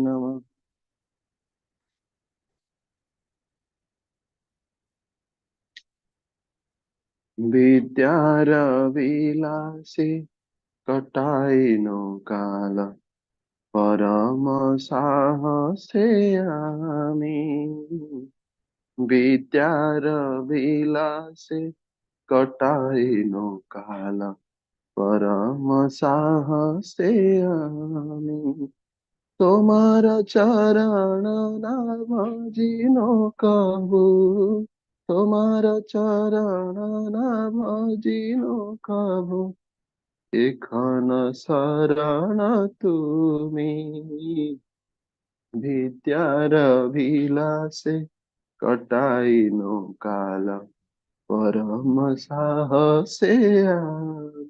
नमः। विद्यारविलासे कटाइनो काल परम साहसे आमी। विद्यारविलासे कटाइनो काल परम साहसे आमी। তোমার চরণ না ভজিনো কবু, তোমার চরণ না ভজিনো কবু, এখন শরণ তুমি। বিদ্যার বিলাসে কটাইনো কাল পরম সাহসে আমি।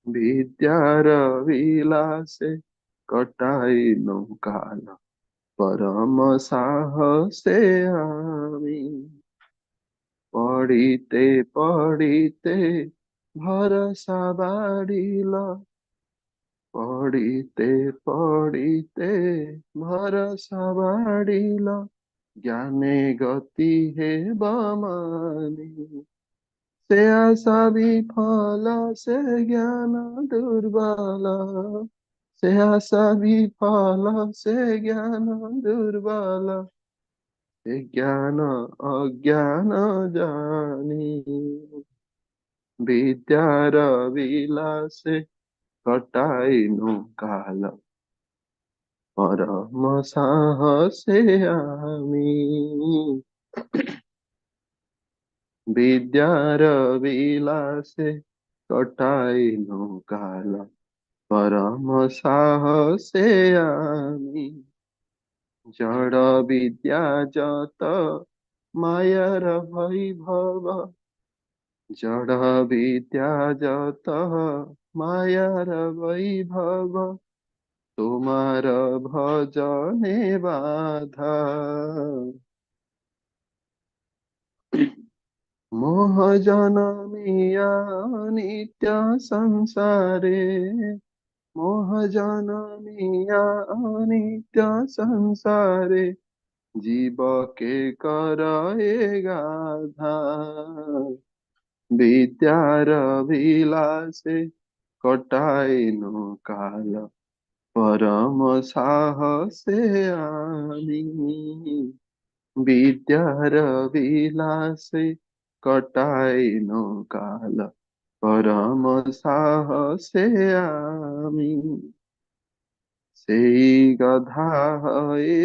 বিদ্যার বিলাসে কটাইনো কাল পরম সাহসে আমি। পড়িতে পড়িতে ভরসা বাড়িল, পড়িতে পড়িতে ভরসা বাড়িল, জ্ঞানে গতি হেব মানি। সে আশা বিফল সে জ্ঞান দুর্বল, সে আশা বিফল সে জ্ঞান দুর্বল, সে জ্ঞান অজ্ঞান জানি। বিদ্যার বিলাসে কটাইনু কাল পরম সাহসে আমি। বিদ্যার বিলাসে কটাইনু কাল পরম সাহসে আমি। জড় বিদ্যা যত মায়ার বৈভব, জড় বিদ্যা যত মায়ার বৈভব, তোমার ভজনে বাধা। মোহ জনমিয়া নিত্য সংসারে, মোহ জনমিয়া নিত্য সংসারে, জীবকে করে গাধা। বিদ্যার বিলাসে কটাইনু কাল পরম সাহসে আমি। বিদ্যার বিলাসে কটাইনু কাল পরম সাহসে আমি। সেই গাধা হয়ে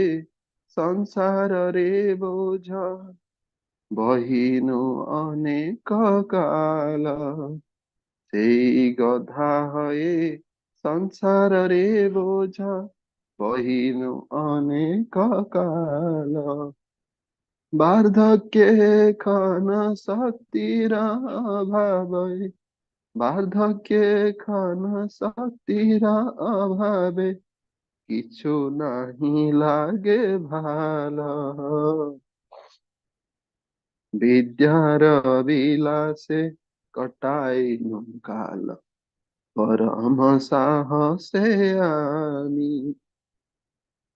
সংসারে বোঝ বহিনু অনেক কাল। সেই গধা হয়ে সংসারে বোঝ বহিনু অনেক কাল। বার্ধক্যে ক্ষণ শক্তির অভাবে, বার্ধক্যে ক্ষণ শক্তির অভাবে, কিছু নাহি লাগে ভালো। বিদ্যার বিলাসে কটাইনু কাল পরম সাহসে আমি।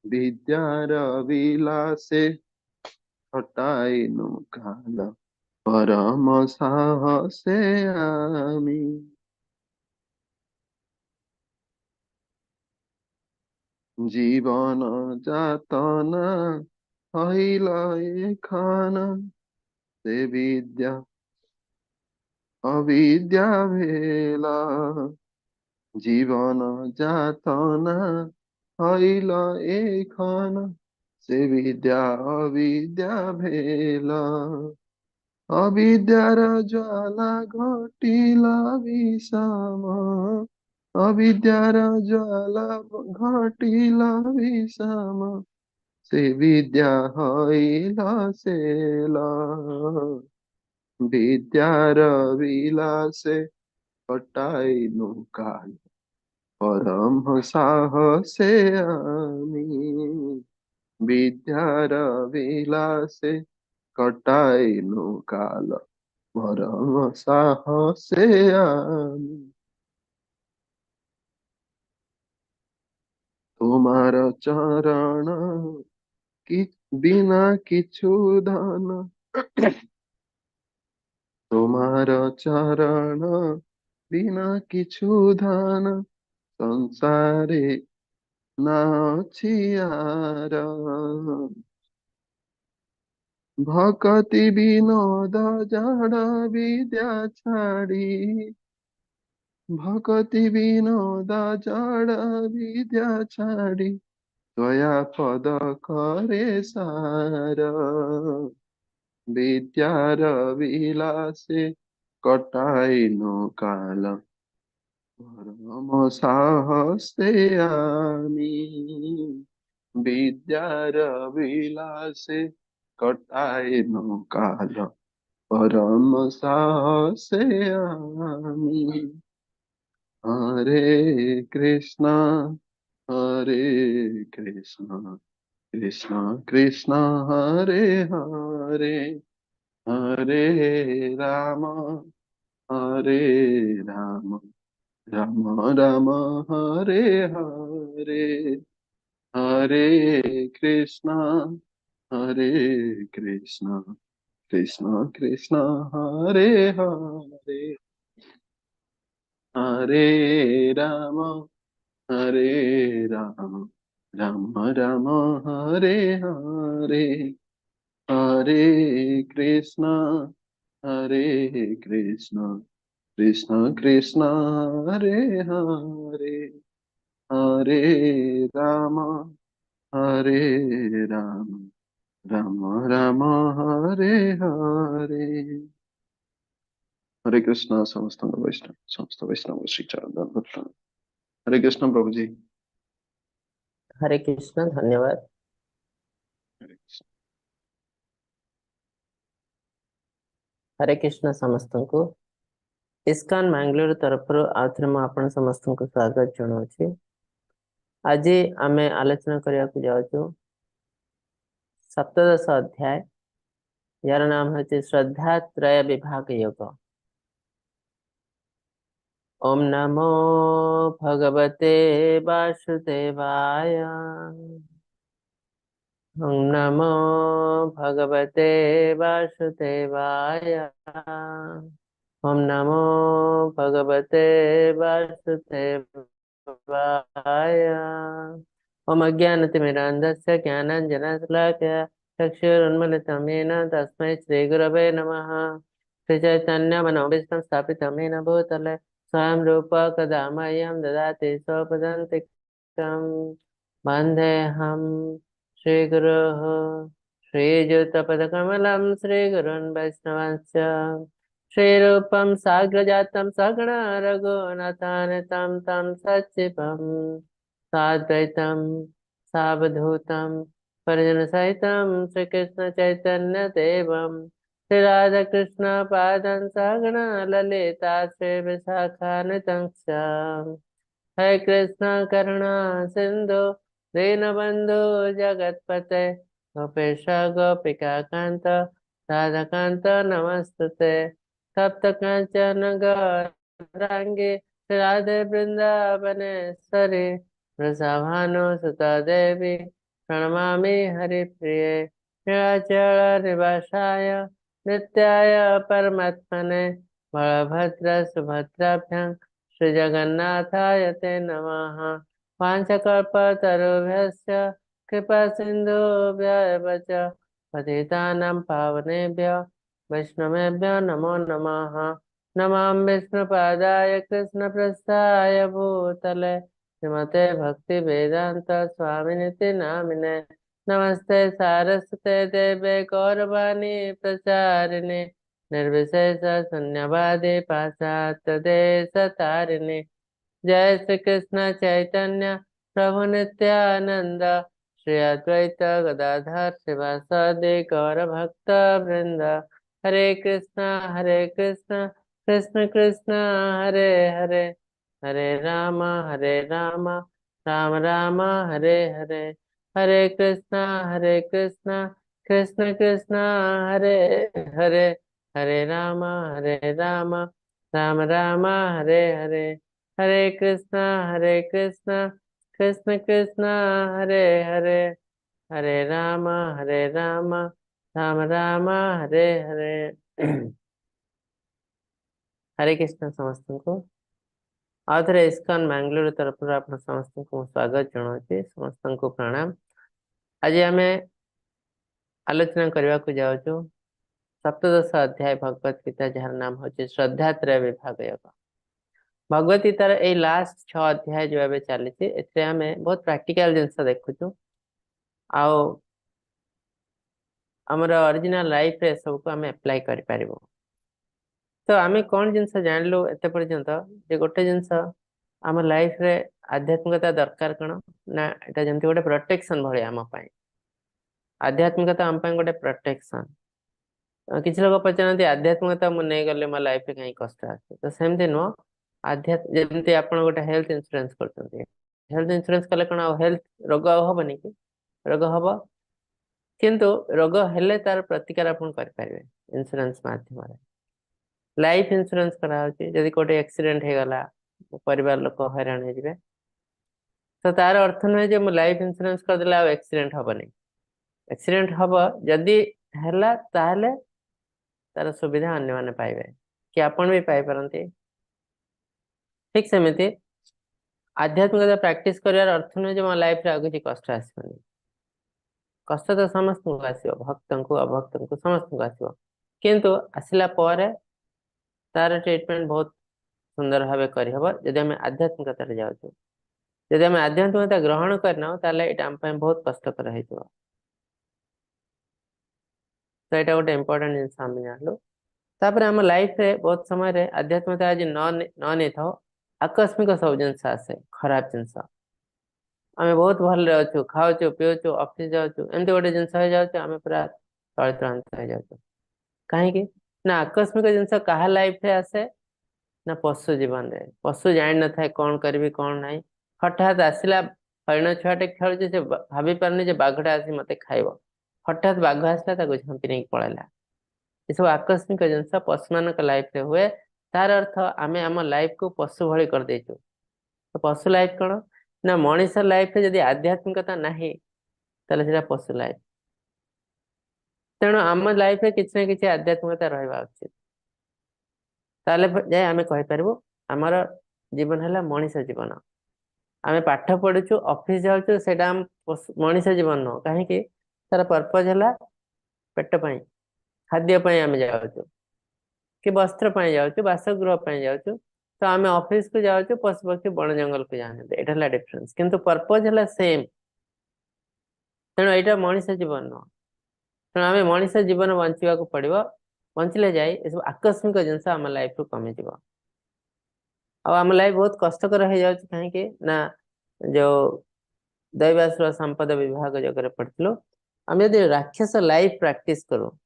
বিদ্যার বিলাসে কটাইনু কাল পরম সাহসে আমি। জীবন যাতনা হইল এখান, সে বিদ্যা অবিদ্যা ভেলা। জীবন যাতনা হইল এখান, সে বিদ্যা অবিদ্যা ভেলা। অবিদ্যার জ্বালা ঘটিল বিষম, অবিদ্যার জ্বালা ঘটিল বিষম, সে বিদ্যা হইল সেল। বিদ্যার বিলাসে কটাইনু কাল পরম সাহসে আমি। বিদ্যার বিলাসে কটাইনু কাল পরম সাহসে আমি। তোমার চরণ কি বিনা কিছু দান, তোমার চরণ বিনা কিছু দান, সংসারে না ଅଛି আর। ভকতি বিনোদ জড় বিদ্যা ছাড়ি, ভকতি বিনোদ জড় বিদ্যা ছাড়ি, দয়া পদ করে সার। বিদ্যার বিলাসে কটাইনু কাল, পরম সাহসে আমি। বিদ্যার বিলাসে কটাইনু কাল, পরম সাহসে আমি। হরে কৃষ্ণ, হরে কৃষ্ণ, কৃষ্ণ কৃষ্ণ হরে হরে, হরে রাম, হরে রাম, রাম রাম হরে হরে। হরে কৃষ্ণ, হরে কৃষ্ণ, কৃষ্ণ কৃষ্ণ হরে হরে, হরে রাম, হরে রাম, রাম রাম হরে হরে। হরে কৃষ্ণ, হরে কৃষ্ণ, কৃষ্ণ কৃষ্ণ হরে হরে, হরে রাম, হরে রাম, রাম রাম হরে হরে। हरे कृष्णा समस्त वैष्णव, समस्त वैष्णव श्री चरण भक्त। हरे कृष्ण प्रभु जी। हरे कृष्ण। धन्यवाद। हरे कृष्ण। हरे कृष्ण समस्त को। इस्कॉन मैंगलोर तरफ आउथरे मु आपण समस्त को स्वागत जनाउछि। आज आमे आलोचना करिया को जाउछु सप्तदश अध्याय, यार नाम है श्रद्धा त्रय विभाग योग। ओम नमो भगवते वासुदेवाय, ओम नमो भगवते वासुदेवाय, ओम नमो भगवते वासुदेवाय। ओम अज्ञानतिमिरान्धस्य ज्ञानाञ्जनशलाकया चक्षुरुन्मिलितं येन तस्मै श्रीगुरवे नमः। श्रीचैतन्यमनोभीष्टं स्थापितं येन भूतले स्वयं रूप कदा मह्यं ददाति स्वपदान्तिकं। वन्देऽहं श्रीगुरोः श्रीयुतपदकमलं श्रीगुरुन् वैष्णवांश्च। श्रीरूपं साग्रजातं सगुण रघुनाथान्वितं तं सच्चिवं साद्वैतं सावधूतं परिजनसहितं श्रीकृष्ण चैतन्य देवं श्रीराधाकृष्ण पादं सगुण ललिता श्रीविशाखान्वितं च। हे कृष्ण करुणा सिंधु दीनबंधु जगतपते गोपेश गोपिका कांत राधाकांत नमस्तुते। सप्त कांचन गौरांगी राधे वृंदावनेश्वरी वृषभानुसुता देवी प्रणमामि हरिप्रिये। नीलाचल निवासाय नित्याय परमात्मने बलभद्र सुभद्राभ्यां श्री जगन्नाथाय ते नमः। वाञ्छकल्पतरुभ्यश्च कृपा सिन्धुभ्यः च पतितानां पावनेभ्यो वैष्णवेभ्यो नमो नमः। नमामि विष्णुपादाय कृष्णप्रस्थाय भूतले श्रीमते भक्तिवेदान्त स्वामिनिति नामिने। नमस्ते सारस्वते देवे गौरवाणी प्रचारिणे निर्विशेष शून्यवादी पाश्चात्य देश तारिणे। जय श्री कृष्ण चैतन्य प्रभु नित्यानंद श्री अद्वैत गदाधर शिवासादि गौर भक्त वृंद। हरे कृष्ण कृष्ण कृष्ण हरे हरे, हरे राम राम राम हरे हरे। हरे कृष्ण कृष्ण कृष्ण हरे हरे, हरे राम राम राम हरे हरे। हरे कृष्ण कृष्ण कृष्ण हरे हरे हरे राम राम राम हरे हरे हरे कृष्ण समस्त को आउे इस्कॉन मैंगलोर तरफ आप समस्त को स्वागत जनाऊँ समस्त को प्रणाम। आज आम आलोचना करने को जाऊँ सप्तदश अध्याय भगवत गीता जार नाम हूँ श्रद्धात्रय विभाग योग। भगवत गीतार ये लास्ट 6 अध्याय जो एवं चली आम बहुत प्रैक्टिकल जिनस देखुचु आमर ओरिजिनल लाइफ रे सब को आम अप्लाई कर पारिबो। तो आम कौन जिनस जानलु एत पर्यंत जे गोटे जिनस आम लाइफ रे आध्यात्मिकता दरकार कौन ना एटा जमती गोटे प्रोटेक्शन भाई आम आध्यात्मिकता आम गोटे प्रोटेक्शन। किसी लोग पचारती आध्यात्मिकता मुझे नहीं गले मो लाइफ कहीं कष्ट आसे तो सेमती नुह आध्यात्म जमी आप गोटे हेल्थ इंश्योरेंस कर हेल्थ इंश्योरेंस कले कौन हेल्थ रोग हेनी कि रोग हम किंतु रोग हेले तार प्रतिकार आपन कर पारे इंश्योरेंस माध्यम लाइफ इंश्योरेंस कराची जदि कोटे एक्सीडेंट हो गला परिवार लोक हैरान हो तो तार अर्थ नुहे जो मुझे लाइफ इंश्योरेंस करदे एक्सीडेंट हेनी एक्सीडेंट हम जदि है तार सुविधा अन्य मैंने पाइबे कि आपन भी पाई पारंती। ठीक सेमती आध्यात्मिकता प्रैक्टिस कर अर्थ नुहे जो मो लाइफ रे किसी कष्ट आसबनी कष्ट तो समस्त को आसो भक्त को अभक्त को समस्त को आसो किंतु आसला तार ट्रीटमेंट बहुत सुंदर भाव करहब जदि आम आध्यात्मिकता जाऊँ जदि आम आध्यात्मिकता ग्रहण करना आम बहुत कष्टकर हो तो यहाँ गोटे इम्पोर्टेंट जिन आम जानलु। तापर आम लाइफ रे बहुत समय रे आध्यात्मिकता आज न नहीं था आकस्मिक सब जिनस आसे खराब जिनस आम बहुत भल अच्छु खाऊ पीऊँ ऑफिस जाऊँ एमती गोटे जिनस हो जाऊँ आम पूरा तलितरांत हो जाऊँ कहीं ना आकस्मिक जिनस क्या लाइफ रे आसे ना पशु जीवन रे पशु जान न था कौन करी कौन ना हठात आसला हरिण छुआटे खेलुचे से भाभी पारनी बाघटा आसी मत खाइब हठात बाघ आसला झांपी नहीं पड़ेगा ये सब आकस्मिक जिनस पशु मान लाइफ रे हुए तार अर्थ आम आम लाइफ को पशु भली कर देचु। तो पशु लाइफ कौन ना मनीष लाइफ रे जदि आध्यात्मिकता नहीं ताले पशु लाइफ तेणु आम लाइफ रे किसी ना किसी आध्यात्मिकता रहा उचित ताले जाए आम कहीपर आमर जीवन है मनीष जीवन आम पाठ पढ़ुचु ऑफिस जाऊँ से मनीष जीवन नुह कहीं तार पर्पज है पेट पाई खाद्यपाई आम जाऊँ कि वस्त्र जाऊँ बासगृह जाऊँ तो आम ऑफिस को जाऊँ पशु पक्षी बण जंगल को जाने यहाँ डिफरेन्स किंतु पर्पज है सेम तेणु यहाँ मनीष जीवन नुह तेणु आम मनीष जीवन बंचा पड़ो बंचले जाए ये सब आकस्मिक जिनस आम लाइफ रू कमी आम लाइफ बहुत कष्टकर हो जाए कहीं ना जो दैवासुर संपद विभाग जगह पढ़लु आम यदि राक्षस लाइफ प्रैक्टिस करूँ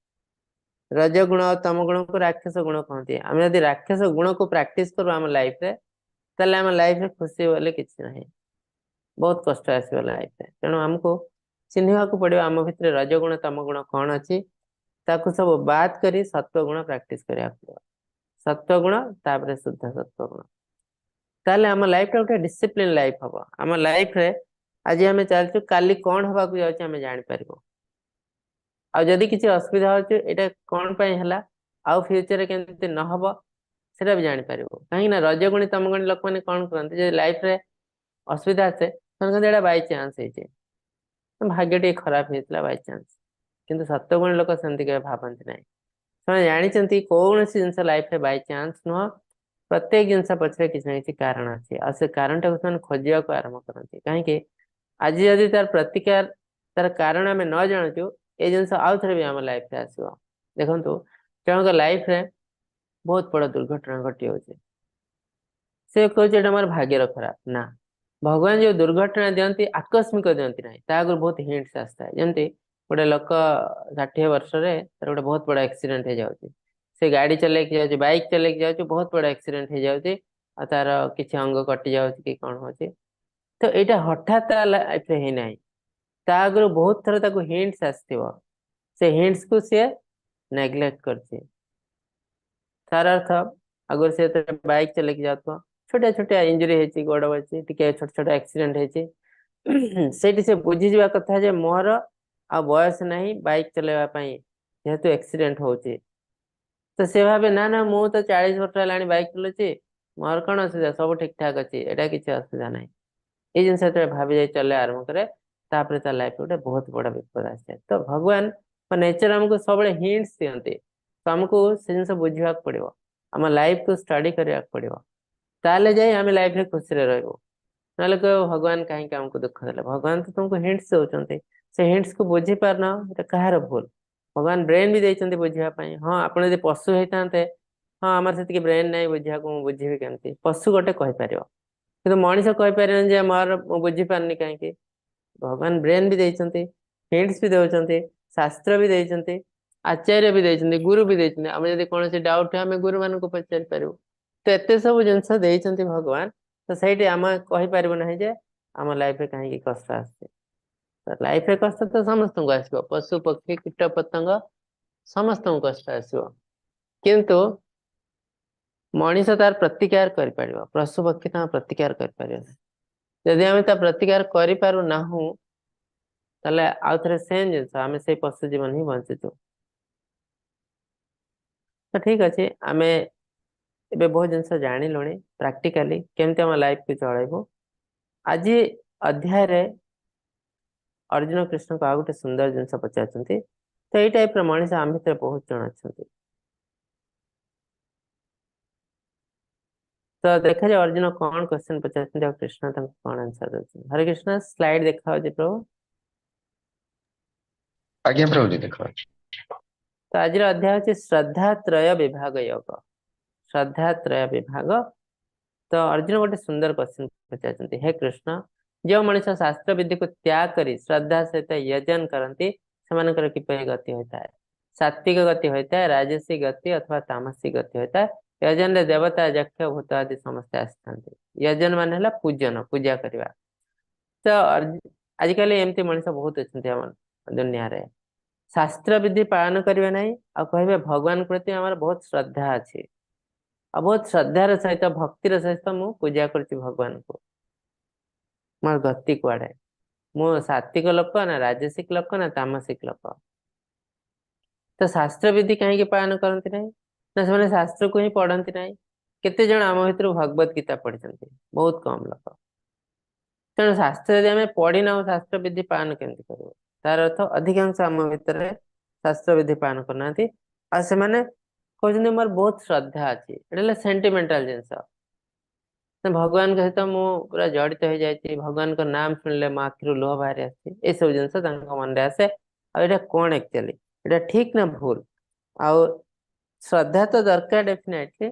रजगुण और तम गुण को राक्षस गुण कहते आम यदि राक्षस गुण को प्रैक्टिस करूँ आम लाइफ रे ताले आम लाइफ रे खुशी बोले किसी ना बहुत कष्ट आसो लाइफ रे तेणु आमको चिन्हवा को पड़ो आम भितर रजगुण तम गुण कौन अच्छी ताकू सब बात करी सत्व गुण प्रैक्टिस करा पड़ो सत्व गुण तापर शुद्ध सत्व गुण ताले आम लाइफ रे गोटे डिसिप्लिन लाइफ हम आम लाइफ रे आज आम चलचु काली कौन हवा को जाऊँ आम जापर आदि किसी असुविधा होटा कौन है आउ फ्यूचर के न हम से भी जापर कहीं रजगुणी तमगुणी लोक मैंने कौन करते लाइफ रे असुविधा आसे कहते बै चान्स भाग्य टे खराब होता बै चान्स किंतु सत्वगुणी लोक सेमती के भावती ना से जानते कौन सी जिन लाइफ रे बै चान्स नुह प्रत्येक जिनस पछरे किसी ना किसी कारण अच्छे आ से कारण टाइम खोजा को आरंभ करती कहीं आज जदि तार प्रतिकार तार कारण आम न जानूँ ये जिन आउ थे भी आम लाइफ रे आसो देखु जनक लाइफ रे बहुत बड़ा दुर्घटना घटी हो से कहते मोर भाग्यर खराब ना भगवान जो दुर्घटना दिखती आकस्मिक दिखती ना आगे बहुत हिंट्स आसता है जमती गोटे लोक 60 वर्ष गोटे बहुत बड़ा एक्सीडेंट हो जाए से गाड़ी चलैक जाऊँ बाइक चलैक जाऊँ बहुत बड़ा एक्सीडेंट हो जाए तार किसी अंग कटि जाऊँ कि कौन हो तो यहाँ हठात लाइफ रे ना आगु बहुत थर हिंट्स आसो से हिंट्स को सी नेग्लेक्ट कर तार अर्थ आगर से बाइक चलैक जाता छोटा छोटा इंजुरी होती गोड़ बची टे छोट छोट एक्सीडेंट होती ସେଇଠି ସେ ବୁଝିଯିବା କଥା ଯେ ମୋର ଆଉ ବୟସ ନାହିଁ ବାଇକ୍ ଚଲେଇବା ପାଇଁ, ଯେହେତୁ ଆକ୍ସିଡେଣ୍ଟ ହଉଛି। ତ ସେ ଭାବେ ନା ନା ମୁଁ ତ 40 ବର୍ଷ ହେଲାଣି ବାଇକ୍ ଚଲଉଛି, ମୋର କଣ ଅସୁବିଧା, ସବୁ ଠିକ ଠାକ ଅଛି, ଏଇଟା କିଛି ଅସୁବିଧା ନାହିଁ। ଏଇ ଜିନିଷ ଯେତେବେଳେ ଭାବି ଯାଇ ଚଲେଇବା ଆରମ୍ଭ କରେ, ତାପରେ ତା ଲାଇଫ୍ ଗୋଟେ ବହୁତ ବଡ ବିପଦ ଆସିଯାଏ। ତ ଭଗବାନ ନେଚର ଆମକୁ ସବୁବେଳେ ହିଣ୍ଟସ୍ ଦିଅନ୍ତି, ତ ଆମକୁ ସେ ଜିନିଷ ବୁଝିବାକୁ ପଡିବ, ଆମ ଲାଇଫକୁ ଷ୍ଟଡି କରିବାକୁ ପଡିବ, ତାହେଲେ ଯାଇ ଆମେ ଲାଇଫରେ ଖୁସିରେ ରହିବୁ। ନହେଲେ କହିବ ଭଗବାନ କାହିଁକି ଆମକୁ ଦୁଃଖ ଦେଲେ, ଭଗବାନ ତ ତୁମକୁ ହିଣ୍ଟସ୍ ଦଉଛନ୍ତି, ସେ ହିଣ୍ଟସ୍ କୁ ବୁଝି ପାରୁନ, ଏଟା କାହାର ଭୁଲ? ଭଗବାନ ବ୍ରେନ ବି ଦେଇଛନ୍ତି ବୁଝିବା ପାଇଁ। ହଁ ଆପଣ ଯଦି ପଶୁ ହେଇଥାନ୍ତେ, ହଁ ଆମର ସେତିକି ବ୍ରେନ ନାହିଁ ବୁଝିବାକୁ, ମୁଁ ବୁଝିବି କେମିତି? ପଶୁ ଗୋଟେ କହିପାରିବ, କିନ୍ତୁ ମଣିଷ କହିପାରିବନି ଯେ ମୋର ମୁଁ ବୁଝିପାରୁନି କାହିଁକି। ଭଗବାନ ବ୍ରେନ ବି ଦେଇଛନ୍ତି, ହିଣ୍ଟସ୍ ବି ଦଉଛନ୍ତି, ଶାସ୍ତ୍ର ବି ଦେଇଛନ୍ତି, ଆଚାର୍ଯ୍ୟ ବି ଦେଇଛନ୍ତି, ଗୁରୁ ବି ଦେଇଛନ୍ତି। ଆମେ ଯଦି କୌଣସି ଡାଉଟ୍ ଆମେ ଗୁରୁ ମାନଙ୍କୁ ପଚାରି ପାରିବୁ। ତ ଏତେ ସବୁ ଜିନିଷ ଦେଇଛନ୍ତି ଭଗବାନ, ତ ସେଇଠି ଆମେ କହିପାରିବୁ ନାହିଁ ଯେ ଆମ ଲାଇଫରେ କାହିଁକି କଷ୍ଟ ଆସୁଛି। ଲାଇଫରେ କଷ୍ଟ ତ ସମସ୍ତଙ୍କୁ ଆସିବ, ପଶୁ ପକ୍ଷୀ କୀଟ ପତଙ୍ଗ ସମସ୍ତଙ୍କୁ କଷ୍ଟ ଆସିବ, କିନ୍ତୁ ମଣିଷ ତାର ପ୍ରତିକାର କରିପାରିବ, ପଶୁ ପକ୍ଷୀ ତାର ପ୍ରତିକାର କରିପାରିବ। ଯଦି ଆମେ ତା ପ୍ରତିକାର କରିପାରୁ ନାହୁଁ, ତାହେଲେ ଆଉ ଥରେ ସେମ୍ ଜିନିଷ, ଆମେ ସେଇ ପଶୁ ଜୀବନ ହିଁ ବଞ୍ଚିଛୁ। ତ ଠିକ ଅଛି, ଆମେ ଏବେ ବହୁତ ଜିନିଷ ଜାଣିଲୁଣି ପ୍ରାକ୍ଟିକାଲି କେମିତି ଆମ ଲାଇଫକୁ ଚଳେଇବୁ। ଆଜି ଅଧ୍ୟାୟରେ ଅର୍ଜୁନ କୃଷ୍ଣଙ୍କୁ ଆଉ ଗୋଟେ ସୁନ୍ଦର ଜିନିଷ ପଚାରୁଛନ୍ତି। ତ ଏଇ ଟାଇପର ମଣିଷ ଆମ ଭିତରେ ବହୁତ ଜଣ ଅଛନ୍ତି। ତ ଦେଖାଯାଉ ଅର୍ଜୁନ କଣ କ୍ୱେଶ୍ଚନ ପଚାରୁଛନ୍ତି ଆଉ କୃଷ୍ଣ ତାଙ୍କୁ କଣ ଆନ୍ସର ଦଉଛନ୍ତି। ହରେ କୃଷ୍ଣ, ସ୍ଲାଇଡ ଦେଖାଯାଉଛି ପ୍ରଭୁ? ଆଜ୍ଞା ପ୍ରଭୁଜୀ ଦେଖ। ତ ଆଜିର ଅଧ୍ୟାୟ ହଉଛି ଶ୍ରଦ୍ଧାତ୍ରୟ ବିଭାଗ ଯୋଗ, ଶ୍ରଦ୍ଧାତ୍ରୟ ବିଭାଗ। ତ ଅର୍ଜୁନ ଗୋଟେ ସୁନ୍ଦର କ୍ୱେଶ୍ଚନ ପଚାରୁଛନ୍ତି, ହେ କୃଷ୍ଣ, ଯେଉଁ ମଣିଷ ଶାସ୍ତ୍ର ବିଧିକୁ ତ୍ୟାଗ କରି ଶ୍ରଦ୍ଧା ସହିତ ୟଜନ କରନ୍ତି, ସେମାନଙ୍କର କିପରି ଗତି ହୋଇଥାଏ? ସାତ୍ବିକ ଗତି ହୋଇଥାଏ, ରାଜସୀ ଗତି ଅଥବା ତାମସୀ ଗତି ହୋଇଥାଏ। ୟଜନରେ ଦେବତା ଯକ୍ଷ ଭୂତ ଆଦି ସମସ୍ତେ ଆସିଥାନ୍ତି। ୟଜନ ମାନେ ହେଲା ପୂଜନ, ପୂଜା କରିବା। ତ ଆଜିକାଲି ଏମିତି ମଣିଷ ବହୁତ ଅଛନ୍ତି ଆମ ଦୁନିଆରେ, ଶାସ୍ତ୍ର ବିଧି ପାଳନ କରିବେ ନାହିଁ, ଆଉ କହିବେ ଭଗବାନ ପ୍ରତି ଆମର ବହୁତ ଶ୍ରଦ୍ଧା ଅଛି, ଆଉ ବହୁତ ଶ୍ରଦ୍ଧାର ସହିତ ଭକ୍ତିର ସହିତ ମୁଁ ପୂଜା କରୁଛି ଭଗବାନଙ୍କୁ, ମୋର ଗତି କୁଆଡେ? ମୁଁ ସାତ୍ବିକ ଲୋକ ନା ରାଜସିକ ଲୋକ ନା ତାମସିକ ଲୋକ? ତ ଶାସ୍ତ୍ର ବିଧି କାହିଁକି ପାଳନ କରନ୍ତି ନାହିଁ? ନା ସେମାନେ ଶାସ୍ତ୍ରକୁ ହିଁ ପଢନ୍ତି ନାହିଁ। କେତେ ଜଣ ଆମ ଭିତରୁ ଭଗବତ ଗୀତା ପଢିଛନ୍ତି? ବହୁତ କମ ଲୋକ। ତେଣୁ ଶାସ୍ତ୍ର ଯଦି ଆମେ ପଢିନାହୁଁ, ଶାସ୍ତ୍ର ବିଧି ପାଳନ କେମିତି କରିବୁ? ତାର ଅର୍ଥ ଅଧିକାଂଶ ଆମ ଭିତରେ ଶାସ୍ତ୍ର ବିଧି ପାଳନ କରୁନାହାନ୍ତି, ଆଉ ସେମାନେ କହୁଛନ୍ତି ମୋର ବହୁତ ଶ୍ରଦ୍ଧା ଅଛି। ଏଟା ହେଲା ସେଣ୍ଟିମେଣ୍ଟାଲ ଜିନିଷ। ଭଗବାନଙ୍କ ସହିତ ମୁଁ ପୁରା ଜଡିତ ହେଇଯାଇଛି, ଭଗବାନଙ୍କ ନାମ ଶୁଣିଲେ ମୋ ଆଖିରୁ ଲୁହ ବାହାରି ଆସିଛି, ଏସବୁ ଜିନିଷ ତାଙ୍କ ମନରେ ଆସେ। ଆଉ ଏଇଟା କଣ ଆକ୍ଚୁଆଲି, ଏଇଟା ଠିକ ନା ଭୁଲ? ଆଉ ଶ୍ରଦ୍ଧା ତ ଦରକାର ଡେଫିନେଟଲି,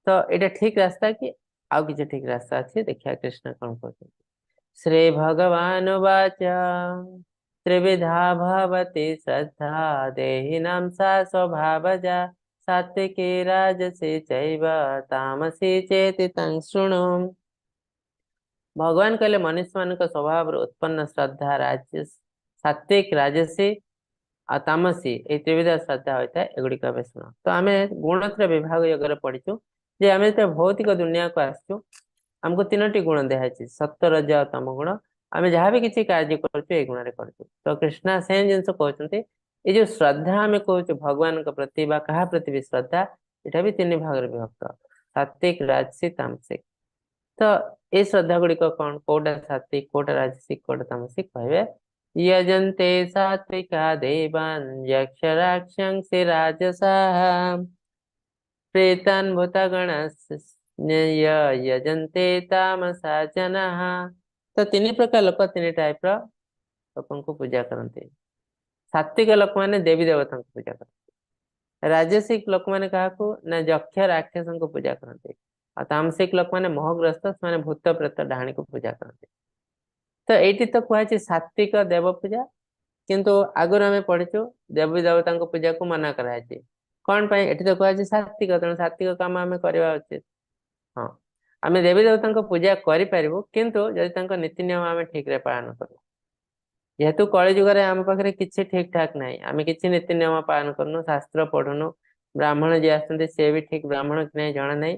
ତ ଏଇଟା ଠିକ ରାସ୍ତା କି ଆଉ କିଛି ଠିକ ରାସ୍ତା ଅଛି? ଦେଖିବା କୃଷ୍ଣ କଣ କହୁଛନ୍ତି। ଶ୍ରୀ ଭଗବାନ ବାଚ ତ୍ରିविधा भवति श्रद्धा देहिनां सा स्वभावजा सात्विकी राजसी चैव तामसी चेति तं शृणु। भगवान कहले मनुष्य ମାନଙ୍କ ସ୍ୱଭାବରୁ ଉତ୍ପନ୍ନ ଶ୍ରଦ୍ଧା ସାତ୍विକ, ରାଜସୀ ଆଉ ତାମସୀ, ଏଇ ତ୍ରିବିଧ ଶ୍ରଦ୍ଧା ହୋଇଥାଏ। ଏଗୁଡିକ ଏବେ ଶୁଣ। ତ ଆମେ ଗୁଣତ୍ର ବିଭାଗ ଯୋଗରେ ପଢିଛୁ ଯେ ଆମେ ଯେତେବେଳେ ଭୌତିକ ଦୁନିଆକୁ ଆସିଛୁ, ଆମକୁ 3ଟି ଗୁଣ ଦିଆହେଇଛି, ସତ୍ଵ ରଜ ଆଉ ତମ ଗୁଣ। ଆମେ ଯାହା ବି କିଛି କାର୍ଯ୍ୟ କରୁଛୁ ଏଇ ଗୁଣରେ କରୁଛୁ। ତ କୃଷ୍ଣ ସେମ୍ ଜିନିଷ କହୁଛନ୍ତି, ଏଇ ଯୋଉ ଶ୍ରଦ୍ଧା ଆମେ କହୁଛୁ ଭଗବାନଙ୍କ ପ୍ରତି ବା କାହା ପ୍ରତି ବି ଶ୍ରଦ୍ଧା, ଏଇଟା ବି 3 ଭାଗରେ ବିଭକ୍ତ, ସାତ୍ବିକ, ରାଜସିକ, ତାମସିକ। ତ ଏଇ ଶ୍ରଦ୍ଧା ଗୁଡିକ କଣ, କୋଉଟା ସାତ୍ବିକ, କୋଉଟା ରାଜସିକ, କୋଉଟା ତାମସିକ? କହିବେ यजन्ते सात्विका देवान् यक्ष राक्षांसि राजसाः प्रेतान् यजन्ते तामसा जनाः। ତ 3 ପ୍ରକାର ଲୋକ, 3 ଟାଇପର ଲୋକଙ୍କୁ ପୂଜା କରନ୍ତି। ସାତ୍ବିକ ଲୋକମାନେ ଦେବୀ ଦେବତାଙ୍କୁ ପୂଜା କରନ୍ତି, ରାଜସିକ ଲୋକମାନେ କାହାକୁ ନା ଯକ୍ଷ ରାକ୍ଷସଙ୍କୁ ପୂଜା କରନ୍ତି, ଆଉ ତାମସିକ ଲୋକମାନେ ମୋହଗ୍ରସ୍ତ, ସେମାନେ ଭୂତ ପ୍ରେତ ଡାହାଣୀକୁ ପୂଜା କରନ୍ତି। ତ ଏଇଠି ତ କୁହାଯାଇଛି ସାତ୍ବିକ ଦେବ ପୂଜା, କିନ୍ତୁ ଆଗରୁ ଆମେ ପଢିଛୁ ଦେବୀ ଦେବତାଙ୍କ ପୂଜାକୁ ମନା କରାଯାଇଛି। କଣ ପାଇଁ? ଏଠି ତ କୁହାଯାଇଛି ସାତ୍ବିକ, ତେଣୁ ସାତ୍ବିକ କାମ ଆମେ କରିବା ଉଚିତ। ହଁ, ଆମେ ଦେବୀ ଦେବତାଙ୍କ ପୂଜା କରିପାରିବୁ, କିନ୍ତୁ ଯଦି ତାଙ୍କ ନୀତି ନିୟମ ଆମେ ଠିକରେ ପାଳନ କରୁ। ଯେହେତୁ କଳି ଯୁଗରେ ଆମ ପାଖରେ କିଛି ଠିକ ଠାକ ନାହିଁ, ଆମେ କିଛି ନୀତି ନିୟମ ପାଳନ କରୁନୁ, ଶାସ୍ତ୍ର ପଢୁନୁ, ବ୍ରାହ୍ମଣ ଯିଏ ଆସୁଛନ୍ତି ସେ ବି ଠିକ ବ୍ରାହ୍ମଣ କି ନାହିଁ ଜଣା ନାହିଁ।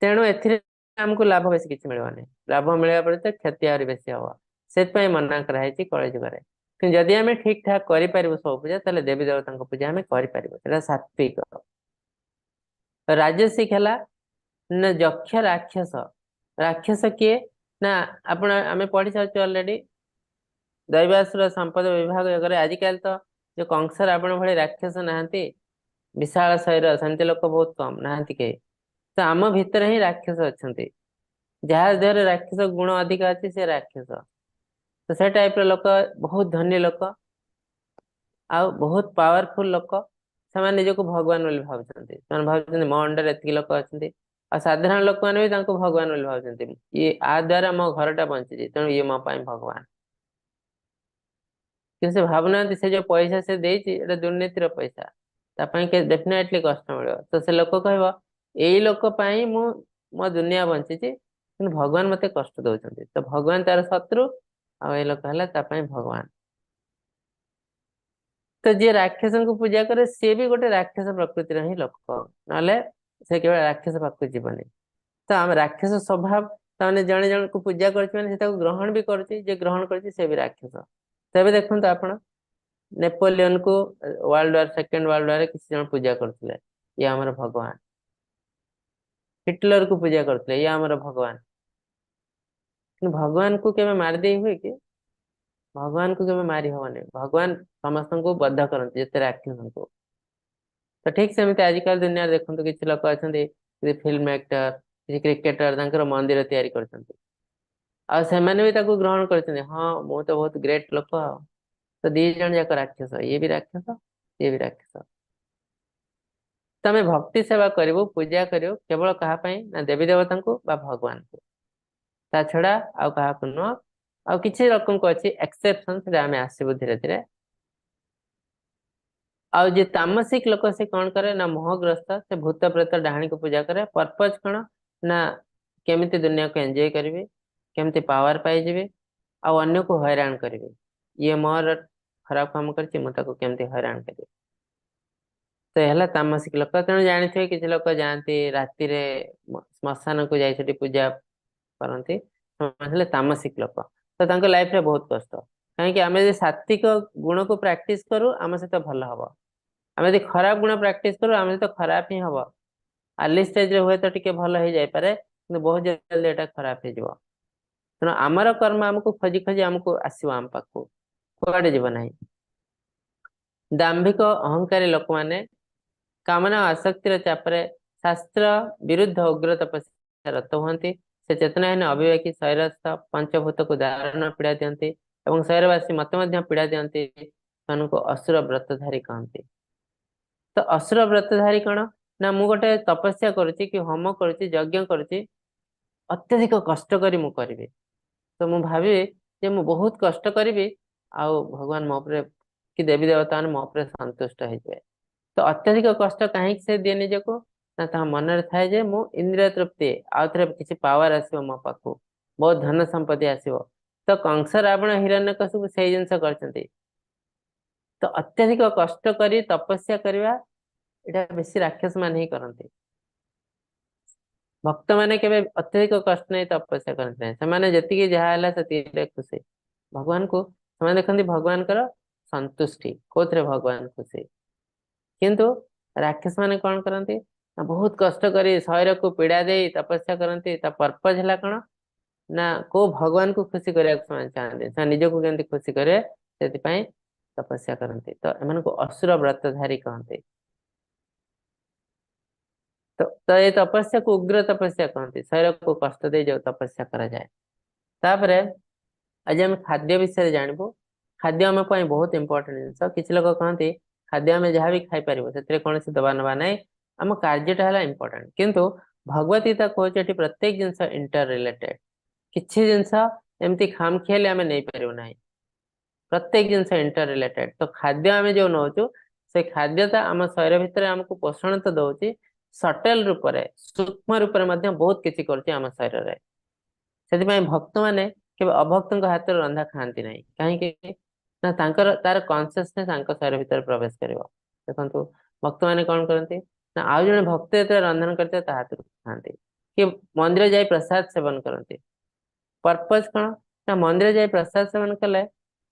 ତେଣୁ ଏଥିରେ आमको लाभ बेसी किसी मिलवानी लाभ मिलवा पर तो क्षति आहरी बेसी हम से मना कराई कलि जुगे कि जदि आम ठीक ठाक कर सब पूजा तेल देवी देवता पूजा आम कर सात्विक राजसिक है ना यक्ष राक्षस राक्षस किए ना आपण आम पढ़ी सारी अलरेडी दैवासुर संपद विभाग जगह आजिकल तो जो कंस रावण भली राक्षस नहांती विशाल शरीर सेमती लोक बहुत कम नहांती कहीं तो आम भितर ही राक्षस अच्छा जहाँ देह राक्षस गुण अधिक अच्छी से राक्षस तो से टाइप लोक बहुत धनी लोक आ बहुत पावरफुल लोक से निजक भगवान बोली भावुंट भावुं मो अंडर एतिक लोक अच्छा साधारण लोक मैंने भी भगवान बोली भावुंट ये आ द्वारा मो घरटा बंची तेणु ये मो भगवान कि से भावना से जो पैसा से देती दुर्नीतिर पैसा डेफिनेटली कष्ट मिल तो से लोक कह यही लोक मो दुनिया बंची कि भगवान मत कष्ट दौरान तो भगवान तार शत्रु आ लोक है भगवान तो जी राक्षस को पूजा करे सी भी गोटे राक्षस प्रकृतिर ही लोक ना से केवल राक्षस पाक जीवन तो आम राक्षस स्वभाव तमाने जड़े जन को पूजा कर ग्रहण भी करे ग्रहण कर भी राक्षस तेज देखो आप नेपोलियन को world war second world war किसी जन पूजा करते ये आमर भगवान हिटलर को पूजा करते ये आमर भगवान भगवान को केवे मार दे हुए कि भगवान को केवे मारी हवनी भगवान समस्त को बद्ध करते जिते राक्षस को तो ठीक सेमती आजिकल दुनिया देखो किसी लोक अच्छा फिल्म एक्टर किसी क्रिकेटर मंदिर तैयारी भी ग्रहण कर हाँ मु तो बहुत ग्रेट लोक तो दी जन जाक राक्षस ये भी राक्षस ये भी राक्षस तमें भक्ति सेवा करू पूजा करू केवल कहापाई ना देवी देवता को बा भगवान को ता छड़ा आउ कहा नुह आ किसी रकम को अच्छी एक्सेप्शन से आम आसबू धीरे धीरे आउ जे तामसिक लोक से कौन करे ना मोहग्रस्त से भूत प्रेत डाणी को पूजा करे पर्पज कौन ना केमिति दुनिया को एंजॉय करेंगे केमिति पावर पाइबे आउ अन्य को हैरान करेंगे ये मोर खराब काम करछि मु ताको केमिति हैरान करेंगे तो है तामसिक लोक तेणु जानी किसी लोक जाती राति श्मशान को जाई पूजा करती तामसिक लोक तो लाइफ रे बहुत कष्ट कहीं आम सात्विक गुण को प्रैक्टिस करूँ आम सहित भल हम आम यदि खराब गुण प्रैक्टिस करूँ आम सहित खराब ही हम अर्ली स्टेज रे हुए तो टिके भल हो जाए पारे बहुत जल्दी एटा खराब हो तेणु आमर कर्म आमको खोजी खोजी आमको आसो आम पाखु कुआडे जीव ना दाम्भिक अहंकारी लोक मैंने कामना आसक्तिर चापरे शास्त्र विरुद्ध उग्र तपस्या रत हुंती से चेतनाहीन अविवेकी शरीरस्थ पंचभूत को धारण पीड़ा दियंती एवं शरीरवासी मत पीड़ा दियंती को असुर व्रतधारी कहती तो असुर व्रतधारी कौन ना मु गोटे तपस्या करुच्ची कि होम करुच्ची यज्ञ करुच्ची अत्यधिक कष्ट करी मु करिवे तो मु भावी जे मु बहुत कष्ट करी आउ भगवान मो उपरे कि देवी देवता मो उपरे संतुष्ट हो जाए तो अत्यधिक कष्ट कहीं से दिए निजको ना ता मन थाए जे मु इंद्रिय तृप्ति आउ थे किसी पावर आसो मो पाखु बहुत धन संपत्ति आसो तो कंस रावण हिरण्यकशिपु से जिनस करछंती तो अत्यधिक कष्ट करी तपस्या करवा एटा बेसी राक्षस मान ही करते भक्त माने केबे अत्यधिक कष्ट नहीं तपस्या करते हैं से जी जहाँ से खुशी भगवान को से देखते भगवान कर संतुष्टि कौन भगवान खुशी किंतु राक्षस माने कौन करते बहुत कष्ट करी शरीर को पीड़ा दे तपस्या करते पर्पज है कौन ना को भगवान को खुशी करने चाहते से निज को केमती खुशी करे से तपस्या करते तो एम को असुर व्रतधारी कहते तो ये तपस्या को उग्र तपस्या कहते शरीर को कष्ट दे जो तपस्या करा जाए तापरे आज आम खाद्य विषय जानबू खाद्य आम बहुत इंपोर्टेंट जिन किसी लोग कहते खाद्य आम जहाँ भी खाई पार से कौन दबा नवा ना आम कार्यटा है इंपोर्टेंट किंतु भगवत गीता कहते प्रत्येक जिनस इंटर रिलेटेड किसी जिनस एमती खाम खियाले आम नहीं पारू ना प्रत्येक जिनस इंटर रिलेटेड तो खाद्य आम जो नौचु से खाद्यता आम शरीर भितर आमको पोषण तो दौर सटेल रूप से सूक्ष्म रूप से बहुत किसी करम शरीर से भक्त मैंने केवल अभक्त हाथ रंधा खाती ना कहीं ना तार कनसीयसनेस शरीर भितर प्रवेश कर देखो भक्त मैंने कौन करती ना आउ जड़े भक्त जो रंधन करते हाथ खाती कि मंदिर जाई प्रसाद सेवन करते पर्पज कौन ना मंदिर जाई प्रसाद सेवन कले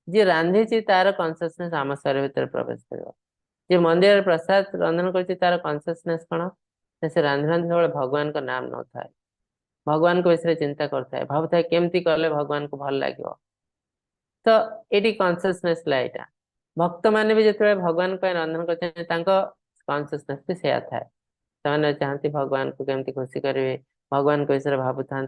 जी रांधि तार कॉन्सियसनेस आम शरीर भीतर प्रवेश कर जे मंदिर प्रसाद रंधन कर तार कॉन्सियसनेस कौन से रांधि रांधि सब भगवान का नाम न था भगवान को विषय चिंता करता भावता केमती कले भगवान को भल लगे तो ये कॉन्सियसनेस लाइटा भक्त मैंने भी जिते भगवान को रंधन करते कॉन्सियसनेस भी सेया थाए से चाहती भगवान को केमती खुशी करेंगे भगवान को विषय भावुता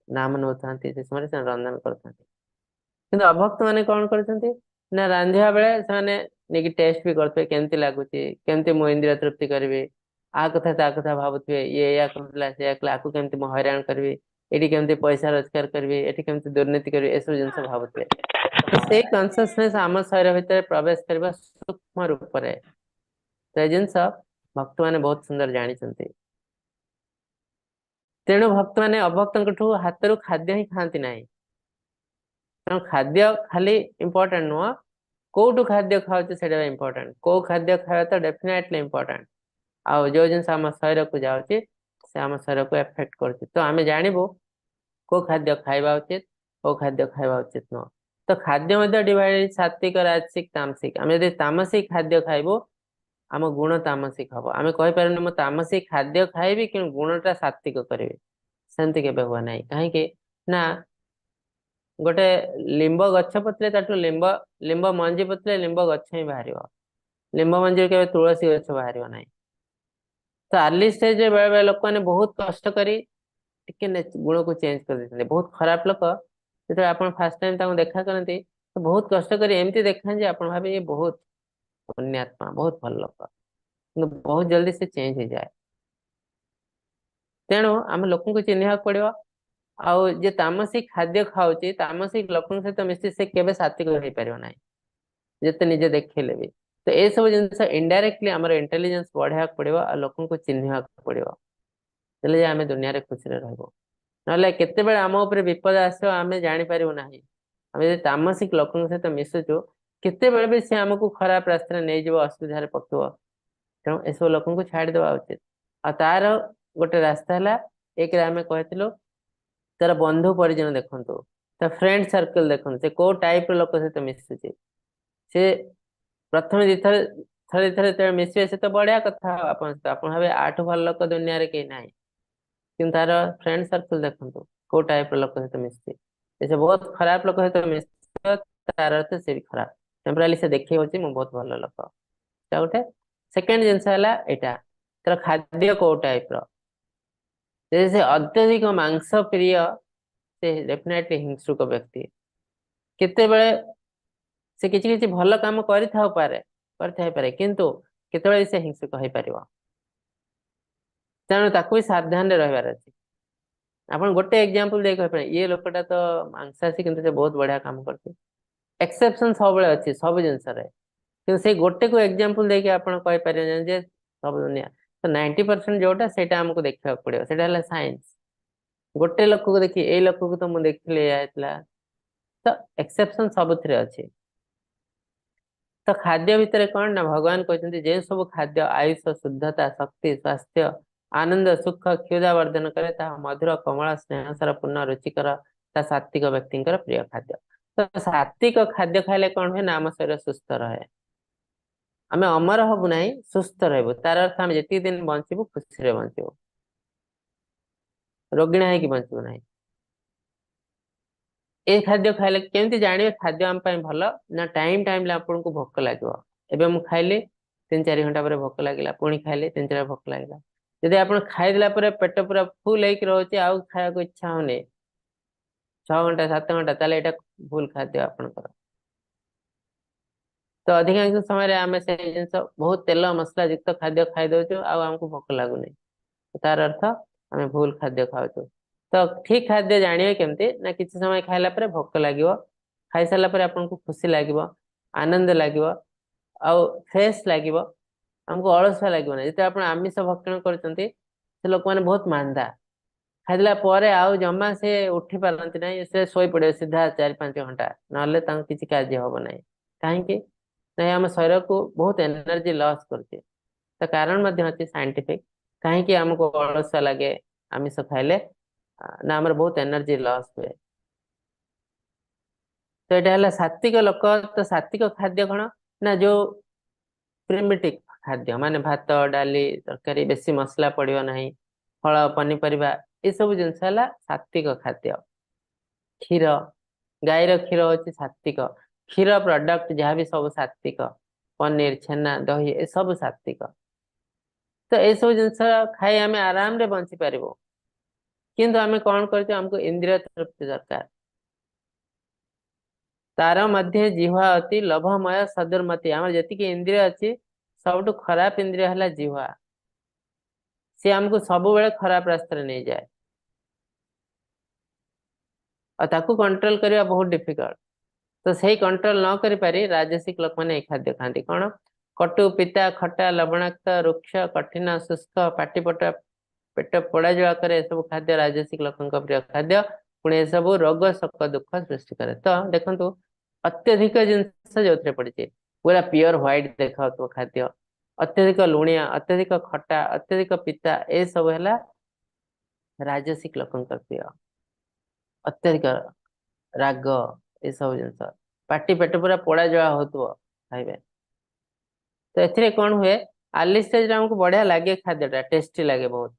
नाम नौ से समय से रंधन करते किंतु अभक्त मैंने कौन करते ना रांधिया बेले से टेस्ट भी करते केमती लगुच केमती मो इंद्रिय तृप्ति करी आ कथा ता कथा भावुए ये या करला से आकु केमती मो हैरान करी एटी केमती पैसा रोजगार करी एटी केमती दुर्नीति करी ए सब जिन भावुए तो से कॉन्सियसनेस आम शरीर भीतर प्रवेश करने सूक्ष्म रूप से तो ये जिनस भक्त मैंने बहुत सुंदर जानी तेणु भक्त मैंने अभक्त हाथ खाद्य ही खाती ना तेणु खाद्य खाली इंपोर्टेंट नुह कौटू खाद्य खाऊचे से इंपोर्टेंट कौ खाद्य खावा तो डेफिनेटली इंपोर्टेंट आउ जो जिन आम शरीर को जाऊँगी से आम शरीर को एफेक्ट कर तो आम जानबू कौ खाद्य खावा उचित कौ खाद्य खावा उचित नुह तो खाद्य डिवाइड सात्विक राजसिक तामसिक आम यदि तामसिक खाद्य खाइबू आम गुण तामसिक हम आम कहीपर मो तामसिक खाद्य खाइबी कि गुणटा सात्विक करी सेमती के हुआ ना कहीं ना गोटे लिंब गछ पतले ताठू लिंब लिंब मंजी पतले लिंब गछ ही बाहर लिंब मंजी के तुलसी गछ बाहर ना तो अर्ली स्टेज बेले बेले लोक मैंने बहुत कष्ट करी गुण को चेंज कर देते बहुत खराब लोक जो आप फास्ट टाइम देखा करते तो बहुत कष्ट करी एमती देखा आप भावे ये बहुत पुण्यात्मा बहुत भल लोक बहुत जल्दी से चेंज हो जाए तेणु आम लोक को चिन्ह पड़ो आउ जे तामसिक खाद्य खाऊची तामसिक लोक सहित मिसी से केवे सात्विक हो पार ना जिते निजे देखले भी तो ये सब जिन इनडायरेक्टली आम इंटेलिजेंस बढ़ा पड़ो आ लोक को चिन्ह पड़ो आम दुनिया रे खुशी रहो ना केते आम उपर विपद आस आम जापर ना आम तामसिक लोक सहित मिशुचु केते भी सी आमको खराब रास्ता नहीं जाव असुविधा पकड़ तेणु एसब लोक को छाड़देवा उचित आ तार गोटे रास्ता है एक आम कहूँ तार बंधु परिजन देखु तो फ्रेंड सर्कल देखते से कौ टाइप लोक सहित मिशुचे से प्रथम दिथर थरे थरे मिसे से तो बढ़िया कथा आप भावे आठ भल लोक दुनिया रे कहीं ना कि तार फ्रेंड सर्कल देखु कौ टाइप लोक सहित मिशुचे जैसे बहुत खराब लोक सहित मिश तार अर्थ से भी खराब टेम्पराली से देखी बहुत भल लोक गोटे सेकेंड जिनस है यहाँ तर खाद्य कौ टाइप जैसे अत्यधिक मांस प्रिय से डेफिनेटली हिंसुक व्यक्ति केते बेले से किछि किछि भल काम पारे किंतु केते से हिंसुक हो पार तेणु ताकू भी सावधान रही अच्छे आप गोटे एग्जांपल दे कह ये लोकटा तो मांसासी किंतु से बहुत बढ़िया काम करते एक्सेप्शन सब अच्छी सब जिनस से गोटे को एग्जांपल देके आप कहीपर सब दुनिया तो 90% जोटा से आमको देखा पड़ो से साइंस गोटे लोक को देखिए ये लोक को तो मुझे देखी तो एक्सेप्शन सब अच्छे तो खाद्य भितर कौन ना भगवान कहते जो सब खाद्य आयुष शुद्धता शक्ति स्वास्थ्य आनंद सुख क्षुधा वर्धन करे मधुर कमल स्नेहसर पूर्ण रुचिकर सात्विक व्यक्ति प्रिय खाद्य तो सात्विक खाद्य खाइले कौन हुए ना आम शरीर सुस्थ रहे आम अमर हबु ना सुस्थ रही तार अर्थ आम जी दिन बचबू खुशी बचबू रोगिणा है कि बचबू ना ये खाद्य खाइले केमती जानवे खाद्य आम भल ना टाइम टाइम आपको भोक लगे एवं मुझे खाइली 3-4 घंटा पर भोक लगे पुणी खाइले 3-4 भोक लगे जदि आप खाईदेला पेट पूरा फुल होचे आउ खाया इच्छा होने 6 घंटा 7 घंटा ताले एटा भूल खाद्य आपनकर तो अधिकांश समय आम से जिन बहुत तेल मसला युक्त खाद्य खाई दौचु आमको भोक लगुनि तार अर्थ आम भूल खाद्य खाऊ तो ठीक खाद्य जानवे केमती ना किसी समय खाइला पर भोक लगे खाई सारा आपको खुशी लगे आनंद लगे फ्रेश लगे आमको अलसुआ लगे ना जिते आप आमिष भक्षण कर लोक मैंने बहुत मांदा खाईदेला आउ जमा से उठी पारती ना से शोई पड़े सीधा 4-5 घंटा ना किसी कार्य हम ना कहीं ना आम शरीर को बहुत एनर्जी लॉस करते तो कारण अच्छे साइंटिफिक कहीं आमको अलसुआ लगे आमिष खाइले ना आमर बहुत एनर्जी लॉस हुए। तो ये है सात्विक लोक। तो सात्विक खाद्य कौन ना जो प्रिमिटिव खाद्य माने भात डाली तरकारी बेसी मसला पड़ियो नहीं, फल पनीपरिया ये सब जिनस है सात्विक खाद्य। क्षीर गायर क्षीर होची सात्विक, क्षीर प्रोडक्ट जहाँ भी सब सात्विक, पनीर छेना दही ये सब सात्विक। तो ये सब जिनस खाई आम आराम रे बंची पारिबो। किंतु आम कौन करते हमको इंद्रिय तृप्ति दरकार। तार मध्य जिह्वा अति लोभमय सदुर्मति। आम जी इंद्रिय अच्छी सब खराब इंद्रिय है जिह्वा। सी आमको सब बेले खराब रास्ता नहीं जाए और ताकू कंट्रोल करने बहुत डिफिकल्ट। तो सही कंट्रोल न करि पारी राजसिक लोक मैंने खाद्य खाती कौन कटु पिता खट्टा लवणाक्त रुक्ष कठिन शुष्क पाटिपट पेट पोड़ा जला करे सब खाद्य राजसिक लोक प्रिय खाद्य। पुणी सब रोग शोक दुख सृष्टि करे। तो देखो अत्यधिक जिनस जो पड़ी पूरा प्योर व्हाइट देखा खाद्य, अत्यधिक लुणिया अत्यधिक खट्टा अत्यधिक पिता ये सब है राजसिक लोक प्रिय। अत्यधिक राग ये सब जिनस पाटी पेट पूरा पोड़ा जला हो खाइबे। तो एथिरे कौन हुए आर्ली स्टेज हमको बढ़िया लगे खाद्यटा टेस्टी लगे बहुत,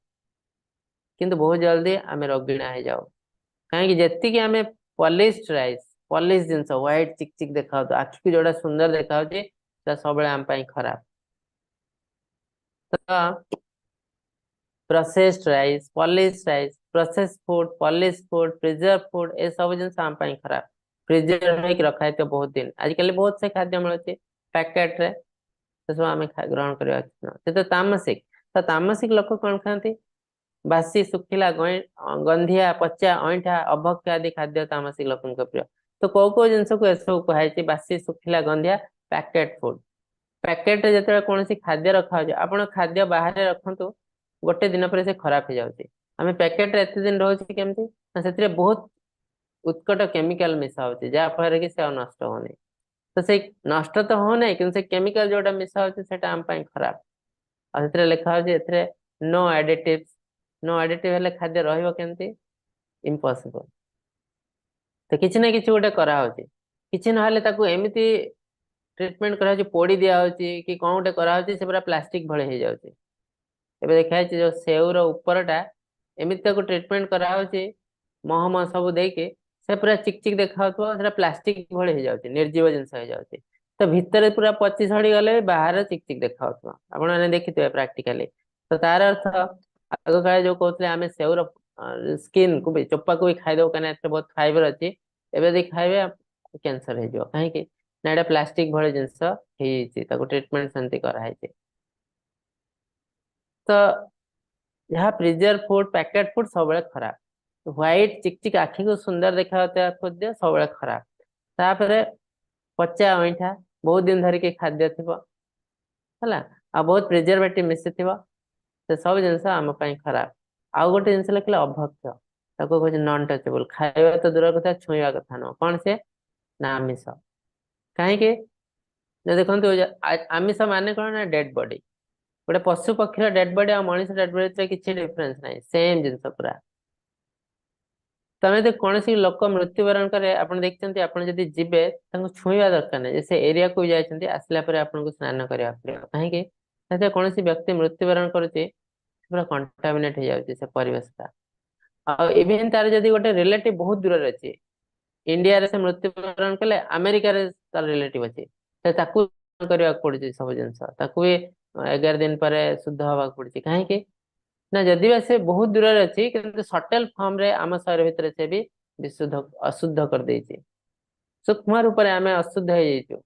किंतु बहुत जल्दी आम रोगिणा हो जाओ। कहीं जी आम पॉलिश्ड राइस पॉलिश जिनस व्हाइट चिक चिक देखा आखि को जोड़ा सुंदर देखा सब आम खराब। तो processed rice polish rice process food polish food preserve food ये सब जिनस आम खराब। प्रिजर्व होकर रखा है तो बहुत दिन आजिकल बहुत से खाद्य मिलूँ पैकेट रे तो सब आम ग्रहण करवा से तो तामसिक। तो तामसिक लोक कौन खाती बासी सुखिला गंधिया पचा अईठा अभक्ष आदि खाद्य तामसिक लोक प्रिय। तो कौ जिनस को सब कहुई बासी सुखिला गंधिया पैकेट फूड। पैकेट जो कौन खाद्य रखा आप खाद्य बाहर रखु गोटे दिन पर से खराब हो जाए। आम पैकेट एत दिन रोचे केमती से बहुत उत्कट केमिकल मिसा हो जहाँफल कि से नष्ट होनी। तो से नष्ट तो होना कि केमिकल जोटा मिसा होता आम खराब। और लिखा हो नो एडिटिव नो एडिटिव हेल्ले खाद्य रमती इम्पॉसिबल। तो किसी ना कि गोटे कराऊे कि ना एमती ट्रीटमेंट करा पोड़ी दिया कि कौन गोटे कराऊे से पूरा प्लास्टिक भले हो जाए। एबे देखा जो सेव ऊपरटा एमती ट्रीटमेंट कराऊे महम सब देके से पूरा चिक चिक देखा प्लास्टिक भले हो जाए निर्जीव जिनस हो जाए। तो भितर पूरा पची सड़ी गले बाहर चिक चिक देखा आपने देखी प्राक्टिकली। तो तार अर्थ आग काले जो कहते आम सेवर स्किन को भी चोपा को भी खाईदेव कहीं बहुत फाइबर अच्छी एवं खाइबे कैंसर हो कहीं ना यहाँ प्लास्टिक भले जिनस ट्रीटमेंट सेमती कराई। तो यहाँ प्रिजर्व फूड पैकेट फूड सब खराब। व्हाइट चिक चिक आखि को सुंदर देखा खाद्य सब खराब। तापर पचा अईठा बहुत दिन धरिकी खाद्य थी है आ बहुत प्रिजर्वेटिव मिसी थी से सब जिनस आम खराब। आउ गोटे जिन लिखले अभक्ष कहते नॉन टचेबल खाଇବା तो दूर कथा छुईवा कथा नुह कौन से ना आमिष। कहीं देखो आमिष माने कौन ना डेड बॉडी गोटे पशु पक्षी डेड बॉडी और मनीष डेड बॉडी किसी डिफरेंस नहीं सेम जिनस पूरा। तमें कौन सी लोक मृत्युवरण करे आप देखते आप जीवे छुईवा दरकार नहीं से एरिया को भी जाते आसला आपको स्नान करा पड़ो कहीं कौन व्यक्ति मृत्युवरण करुच्चे पूरा कंटामिनेट हो जाए से परिवेशटा। इवेन तार जदि गोटे रिलेटिव बहुत दूर अच्छी इंडिया से मृत्युवरण कले अमेरिका तार रिलेटिव अच्छी करने पड़े सब जिनस भी 11 दिन पर शुद्ध हवा पड़े कहीं ना जदि से बहुत दूर अच्छी कि सटल फॉर्म रे आम शरीर भितर से भी विशुद्ध अशुद्ध कर देछि सूक्ष्म रूप में आम अशुद्ध हो।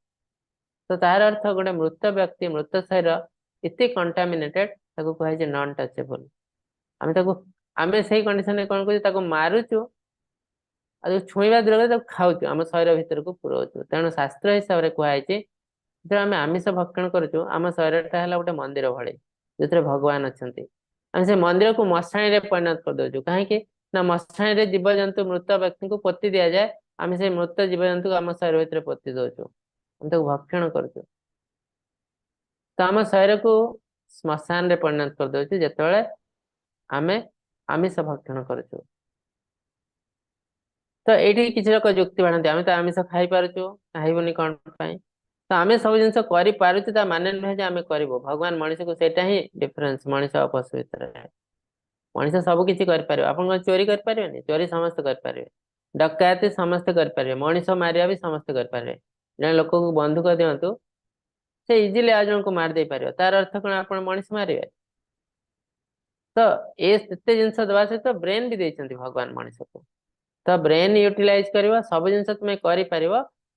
तो तार अर्थ गोटे मृत व्यक्ति मृत शरीर इतने कंटामिनेटेड कहुए नॉन टचेबल। आम से कंडीशन कौन कर मारुचु छुईवा दूर खाऊ आम शरीर भितर को पुराऊ। तेणु शास्त्र हिसाब से कहुई जो आम आमिष भक्षण करुचु आम शरीरटा है गोटे मंदिर भली जो भगवान अच्छा आम से मंदिर को मशाणी परिणत कर दौ कहीं ना मशाणी जीवजंतु मृत व्यक्ति को पोती दि जाए आम से मृत जीवजंतु को आम शरीर भितर पोती दौचु भक्षण करुचु। तो आम शरीर को श्मशान रे परिणत कर दौचु जिते आम आमिष भक्षण करुचु तो ये किसी लोग जुक्ति बाढ़ती आम तो आमिष खाई पार्चु खाइबुनि कौन पाई तो आम सब जिन कर माने नुहे आम करूँ भगवान मनीष को सेटा ही डिफरेन्स मनीष और पशु भितर मनीष सब किसी कर आप चोरी करें चोरी समस्त करें डकायती समस्ते करें मनीष मारिया भी समस्ते करें जन लोक को बंधुक दिंतु से इजिली आज जन को मारदे पार तार अर्थ कौन आप मनीष मारे तो ये जिन दवा सहित ब्रेन भी देते भगवान मनीष को तो ब्रेन यूटिलाइज करवा सब जिन तुम कर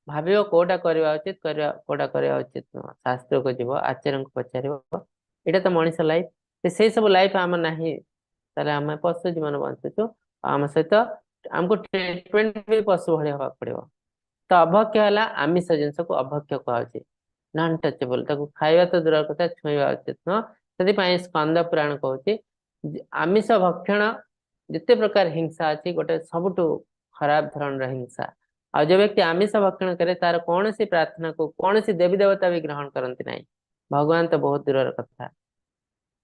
भाव कौटा करवा उचित कौटा करवा उचित नुह शास्त्र को जीव आचार्य को पचार यहाँ तो मनीष लाइफ से सब लाइफ आम ना आम पशु जीवन बंचुचु आम सहित आमको ट्रिटमेंट भी पशु भाई हवा पड़ो तो अभक्ष्य है आमिष जिनस को अभक्ष्य कहुचे नॉन टचेबल खाଇବା तो दूर कथा छुईवा उचित नुह से स्कंद पुराण कहूँ आमिष भक्षण जिते प्रकार हिंसा अच्छी गोटे सबुठ खराब धरण हिंसा आ जो व्यक्ति आमिष भक्षण करे तार कौन सी प्रार्थना को कौन सी देवी देवता भी ग्रहण करती ना भगवान तो बहुत दूर कथा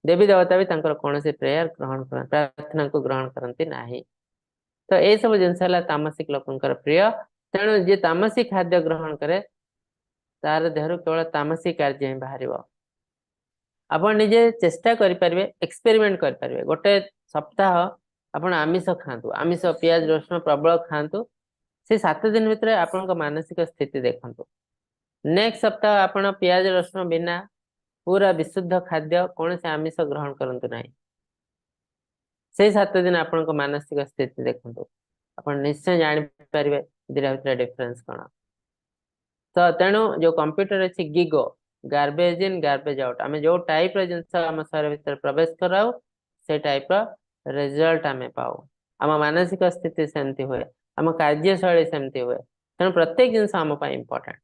देवी देवता भी कौन सी प्रेयर ग्रहण कर प्रार्थना को ग्रहण करती ना तो ये सब जिन तामसिक लोकंर प्रिय तेणु जी तामसिक खाद्य ग्रहण करे तार देहरु केवल तामसिक कार्य ही बाहर आप निजे चेष्टा करें एक्सपेरिमेंट करें गोटे सप्ताह आपण आमिष खातु आमिष पियाज रसुण प्रबल खातु से 7 दिन भितर आपण मानसिक स्थिति देखु नेक्स्ट सप्ताह आपण पियाज रसुण बिना पूरा विशुद्ध खाद्य कौन से आमिष ग्रहण करंतु ना से 7 दिन आपण मानसिक स्थिति देखु आप निश्चय जापर भितर डिफरेन्स कौन तो तेणु जो कंप्यूटर अच्छी GIGO garbage in garbage out आम जो टाइप जिनस आम शरीर भीतर प्रवेश कराऊ से टाइप रिजल्ट आम पाऊ आम मानसिक स्थिति सेमती हुए आम कार्यशैली सेमती हुए तेणु प्रत्येक जिनस आम इम्पोर्टेंट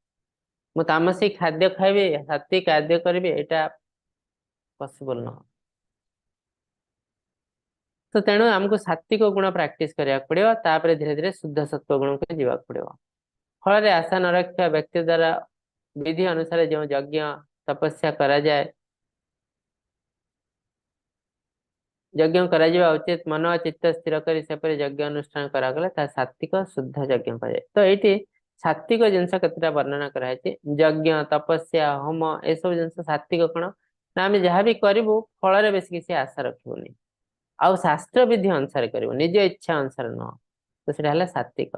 मु तामसिक खाद्य खाइबी सात्विक खाद्य करी यहाँ पॉसिबल नुह तो तेणु आमको सात्विक गुण प्रैक्टिस करिया पड़ो तापर धीरे धीरे शुद्ध सत्व गुण को जीवा पड़ो फल आशा न रखा व्यक्ति द्वारा विधि अनुसार जो यज्ञ तपस्या करा जाए यज्ञ करा उचित मन और चित्त स्थिर कर यज्ञ अनुष्ठान करागला सात्विक शुद्ध यज्ञ पाए तो ये सात्विक जिनस केतटा वर्णना कराई यज्ञ तपस्या होम ये सब जिन सात्विक कौन ना आम जहाँ भी करूँ फल बेस किसी आशा रखनी आउ शास्त्र विधि अनुसार करूँ निज इच्छा अनुसार नुह तो सीटा सात्विक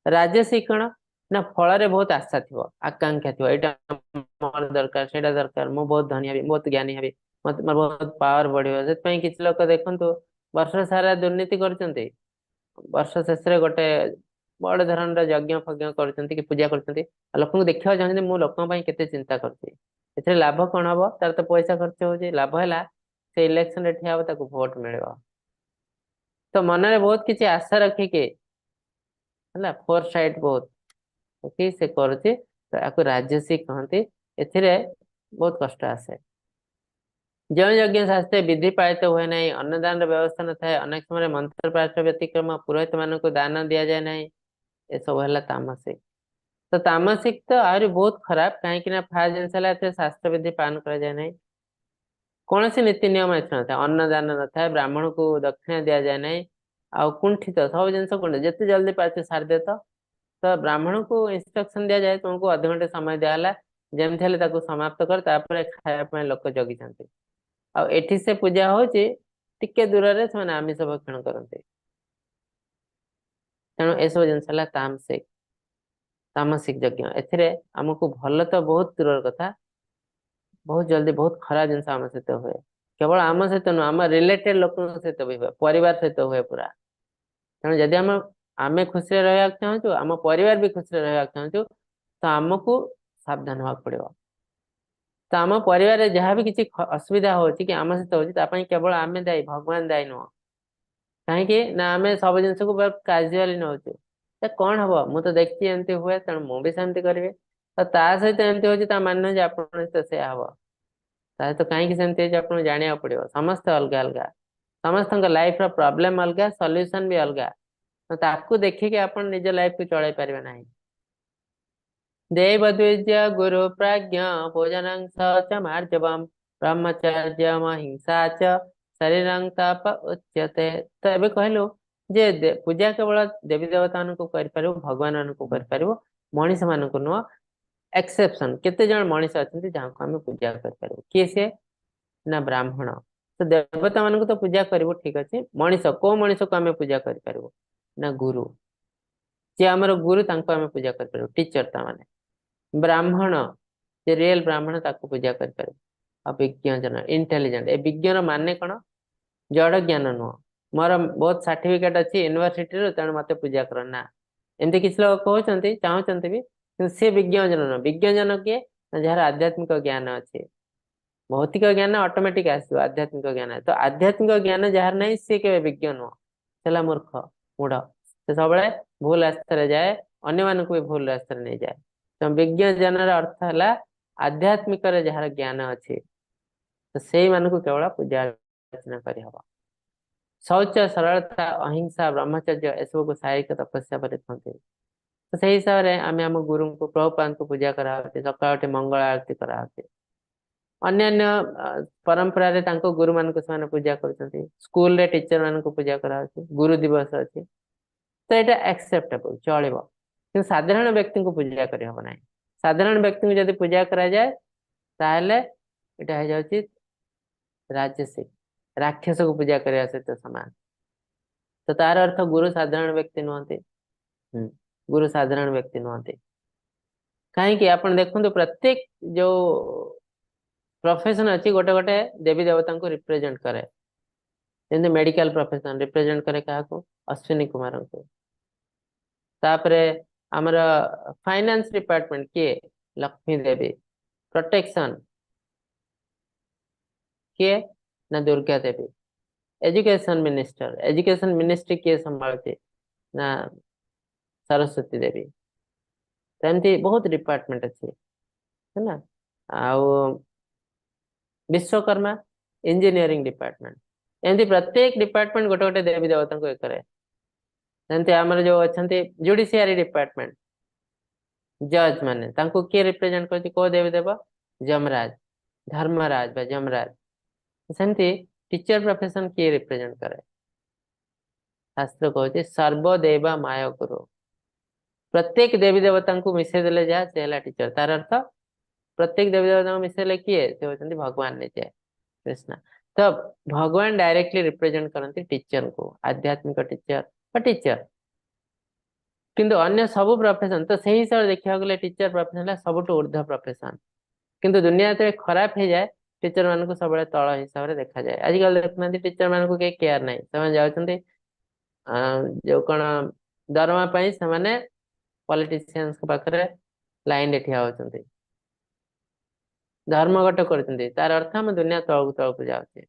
राजसी कौन ना फल बहुत आशा थी आकांक्षा थी यहाँ मोर दरकार से दरकार मुझे बहुत धनी हबी बहुत ज्ञानी हबी मत बहुत पावर बढ़ो से किसी लोग देखु वर्ष सारा दुर्नीति कर वर्ष शेष गोटे बड़ धरण यज्ञ फज्ञ कर पूजा कर लोक देखा चाहते मुझे लोक केते चिंता कर लाभ कौन हम तार तो पैसा खर्च हो लाभ है से इलेक्शन रे ठिया भोट मिल तो मन में बहुत किसी आशा रखिके है फोर साइड बहुत कि से करुचे तो राजसी कहते ए बहुत कष्ट आसे जो यज्ञ शास्त्र विधि पालित हुए ना अन्नदान व्यवस्था न था अनेक समय मंत्र पाठ व्यतिक्रम पुरोहित मान को दान दि जाए ना ये सब है तामसिक तो तामसिक तो आहरी बहुत खराब कहीं फास्ट जिन शास्त्र विधि पालन करा जाए ना कौन सी नीति नियम न था अन्नदान न था ब्राह्मण को दक्षिणा दि जाए ना आ कुंठित सब जिन कुंठित जिते जल्दी पार्थ सारी दे तो ब्राह्मण को इंस्ट्रक्शन दि जाए तुमको अध घंटे समय दिहला जमी समाप्त कर खाया लोक जगी आठी से पूजा हूँ टिके दूर से आमिष भक्षण करते तेणु यह सब जिन तामसिक तामसिक यज्ञ एमको भल तो बहुत दूर कथा बहुत जल्दी बहुत खराब जिन आम सहित हुए केवल आम सहित नुह आम रिलेटेड लोक सहित भी हुए परिवार सहित हुए पूरा तेणु जदि आम खुशी रहा चाहूँ आम परिवार भी खुशी रहा चाहूँ तो आमको सावधान होगा पड़ो तो आम परिवार जहाँ भी किसी असुविधा हो कि आम सहित हो केवल आम दायी भगवान दायी नुह कहीं ना आम सब जिन को काजुआली नौ कौन हम मुझे तो देखी एमती हुए तेणु मुझे सेमती करी तो सहित एमती हो मान आप से हम तो कहीं सेमती आप जाना पड़ो समस्त अलग अलग समस्त लाइफ प्रॉब्लम अलग सॉल्यूशन भी अलग तो ताकू देखिए आप निज लाइफ को चल पारे ना देवद्विज्य गुरु प्राज्ञ भोजन च मार्जवम ब्रह्मचर्य हिंसा च शरीरं ताप उच्यते। तो एबे कहलु जे पूजा केवल देवी देवता मान को कर पारिबो, भगवान मान को कर पारिबो, मनीष मान को नुह। एक्सेप्शन केते जण मनीष अछंती जहां को हमें पूजा कर पारिबो, किए से ना ब्राह्मण। तो देवता मान को तो पूजा करिवो ठीक अछि, मनीष को मनीष को हमें पूजा कर पारिबो ना गुरु, जे हमर गुरु तांको हमें पूजा कर पारिबो, टीचर ता माने। ब्राह्मण जे रियल ब्राह्मण ताको पूजा कर पारिबो। अभिज्ञ जन इंटेलिजेंट, ए विज्ञान माने कोन? जड़ ज्ञान नुह मोर बहुत सर्टिफिकेट अच्छी यूनिवर्सिटी रो तेणु मते पूजा कर ना, एमती किछ लोग कहउछंती चाहउछंती भी, किंतु से विज्ञान जन नुह। विज्ञान जन किए ना जहार आध्यात्मिक ज्ञान अच्छे। भौतिक ज्ञान ऑटोमेटिक आसो, आध्यात्मिक ज्ञान है तो आध्यात्मिक ज्ञान जहार नहीं सी के विज्ञ नुह, चला मूर्ख मूढ़, से सब भूल रास्ता जाए, अन्य मान को भी भूल रास्ता नहीं जाए। तो विज्ञान ज्ञान अर्थ है आध्यात्मिक जहार ज्ञान अच्छे, तो से मान को केवल पूजा अर्चना करी हबा। शौच सरलता अहिंसा ब्रह्मचर्य एसबू को शारीरिक तपस्या पर कहते। तो से हिसाब से आम आम गुरु को प्रभुपाद को पूजा कराते, सकाल मंगल आरती कराते, अन्य परंपरा रे तांको गुरु मान को से पूजा करते, स्कूल रे टीचर मान को पूजा कराते, गुरु दिवस अच्छे। तो यहाँ एक्सेप्टेबल चलो, कि साधारण व्यक्ति को पूजा करी हब ना। साधारण व्यक्ति को जब पूजा करा जाए ताहले एटा हो जाउची राजसिक, राक्षस को पूजा करने सहित समान। तो तार अर्थ गुरु साधारण व्यक्ति नुहंती, गुरु साधारण व्यक्ति नुहंती। कहीं आपण देखो प्रत्येक जो प्रोफेशन अच्छी गोटे गोटे देवी देवता को रिप्रेजेंट करे, जैसे मेडिकल प्रोफेशन रिप्रेजेंट करे क्या को? अश्विनी कुमार को। तापरे आमर फाइनेंस डिपार्टमेंट किए? लक्ष्मी देवी। प्रोटेक्शन किए? ना Durga Devi. Education minister, education ministry किए संभालते? ना सरस्वती देवी। एमती बहुत डिपार्टमेंट अच्छे है ना। आउ विश्वकर्मा इंजीनियरिंग डिपार्टमेंट, एमती प्रत्येक डिपार्टमेंट गोटे गोटे देवी देवता को एक करे। जमती आमर जो अच्छा जुडिशियरी डिपार्टमेंट, जज माने तांको किए रिप्रेजेंट करती? को देवी देव? जमराज, धर्मराज बा जमराज। सेमती टीचर प्रोफेशन किए रिप्रेजेंट करे? शास्त्र कहते सर्वदेवा माया गुरु। प्रत्येक देवी देवता को मिसे देले जा से हला टीचर। तार अर्थ प्रत्येक देवी देवता को मिसेले किए? से होचंती भगवान निजे कृष्ण। तो भगवान डायरेक्टली रिप्रेजेंट करती टीचर को, आध्यात्मिक टीचर और टीचर। किंतु अन्य सब प्रोफेशन तो सही हिसाब से देखा गले टीचर प्रोफेशन सबुठ ऊर्ध्व प्रोफेशन, किंतु दुनिया तो खराब हो जाए टीचर मान को सब तल हिसाब से देखा जाए। आजिकल देखना टीचर मान को कई केयर नहीं, से जाऊँच जो कौन दरमा से पॉलिटिशियंस पाखे लाइन रे ठिया होचंती, धर्मघट करचंती। तार अर्थ हम दुनिया तलक तलक जाउछे।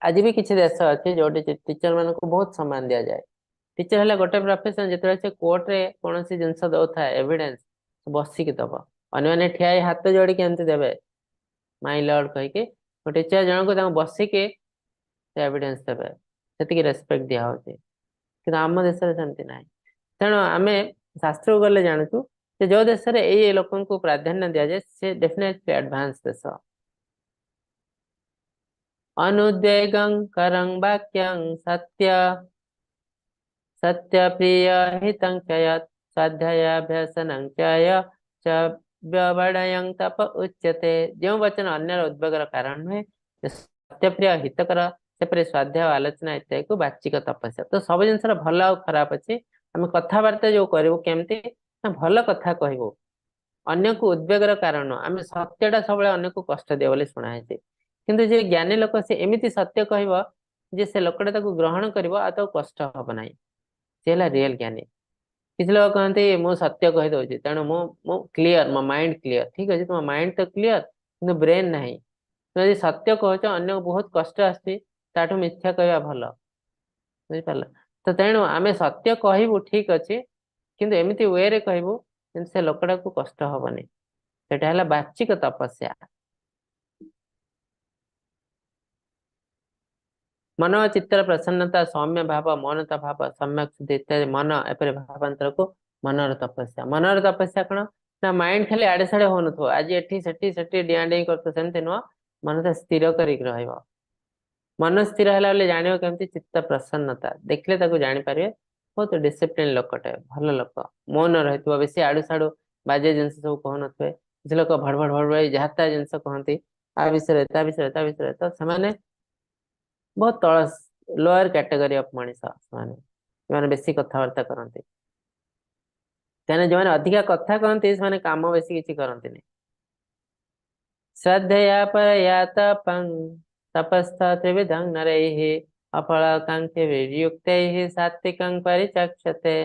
आज भी किसी देश अच्छे जो टीचर मान को बहुत सम्मान दिया जाए। टीचर है गोटे प्रोफेशन, जो कोर्ट रे कौन सी जिनस दौथा एविडेंस बसिक दब, अन्य ठिया हाथ जोड़ी केमती देवे माई लॉर्ड कहीकि, टीचर जन को बसिक एविडेंस देवे, से रेस्पेक्ट दिया होचे। कि आम देश सेमती ना। तेणु आम शास्त्र को गले जानूँ जो देश में ये लोक को प्राधान्य दि जाए से डेफिनेटली एडवांस देश। अनुद्वेगं करं वाक्यं सत्य सत्य प्रिय हितं च यत् स्वाध्यायाभ्यसनं च व्यवडयं तप उच्यते। जो वचन अन्य उद्वेगर कारण नुहे, सत्य प्रिय हितकर से स्वाध्याय आलोचना इत्यादि को बाचिक तपस्या। तो सब जिन भल आ खराब अच्छे, आम कथबार्ता जो करूँ केमती भल कथा कहबू, अन्य को उद्वेगर कारण आम सत्यटा सब अन्य को कष्ट दिए बोली शुणाई। किंतु जे ज्ञानी लोक से एमती सत्य कह से लोकटा ग्रहण कर कष्ट हम ना, सी है रियल ज्ञानी। किसी लोग कहते मु सत्य कहीदे तेणु मु क्लीयर, मो माइंड क्लीयर। ठीक अच्छे तुम माइंड तो क्लीयर कि ब्रेन ना। तुम सत्य कह अन्य को बहुत कष्ट आठू मिथ्या कहवा भल, बुझिपार। तो तेणु आम सत्य कहबू ठीक अच्छे, किंतु एमती वे रे कहबू से लोकटा को कष्ट हबनी। सेटा है बाचिक तपस्या। मन चित्तर प्रसन्नता सौम्य भाव मौनता भाव सम्यक शुद्धि इत्यादि मन एपरी भावांतर को मनर तपस्या। मनर तपस्या कौन ना माइंड खाली आड़े साड़े हो आज एटी सेटी सेटी डिया डिं कर सेमती नुह, मन तो स्थिर कर। मन स्थिर है जान केमती चित्त प्रसन्नता देखले ताको जानी पारे बहुत डिसिप्लिन लोकटे भल लोक मौन रही बेसी आड़ू साड़ू बाजे जिन सब कह नुए किसी लोक भड़ भड़ भड़ भड़ जहाँ जिन कहती आ विषय तो से बहुत तल लोअर कैटेगरी ऑफ मनीष से बेसी कथबार्ता करती कहीं जो अधिका कथा कहते से काम बेसी किसी करती नहीं श्रद्धया परया तपं तपस्थ त्रिविधं नरैः अफलाकांक्षी वियुक्तैः सात्विकं परिचक्षते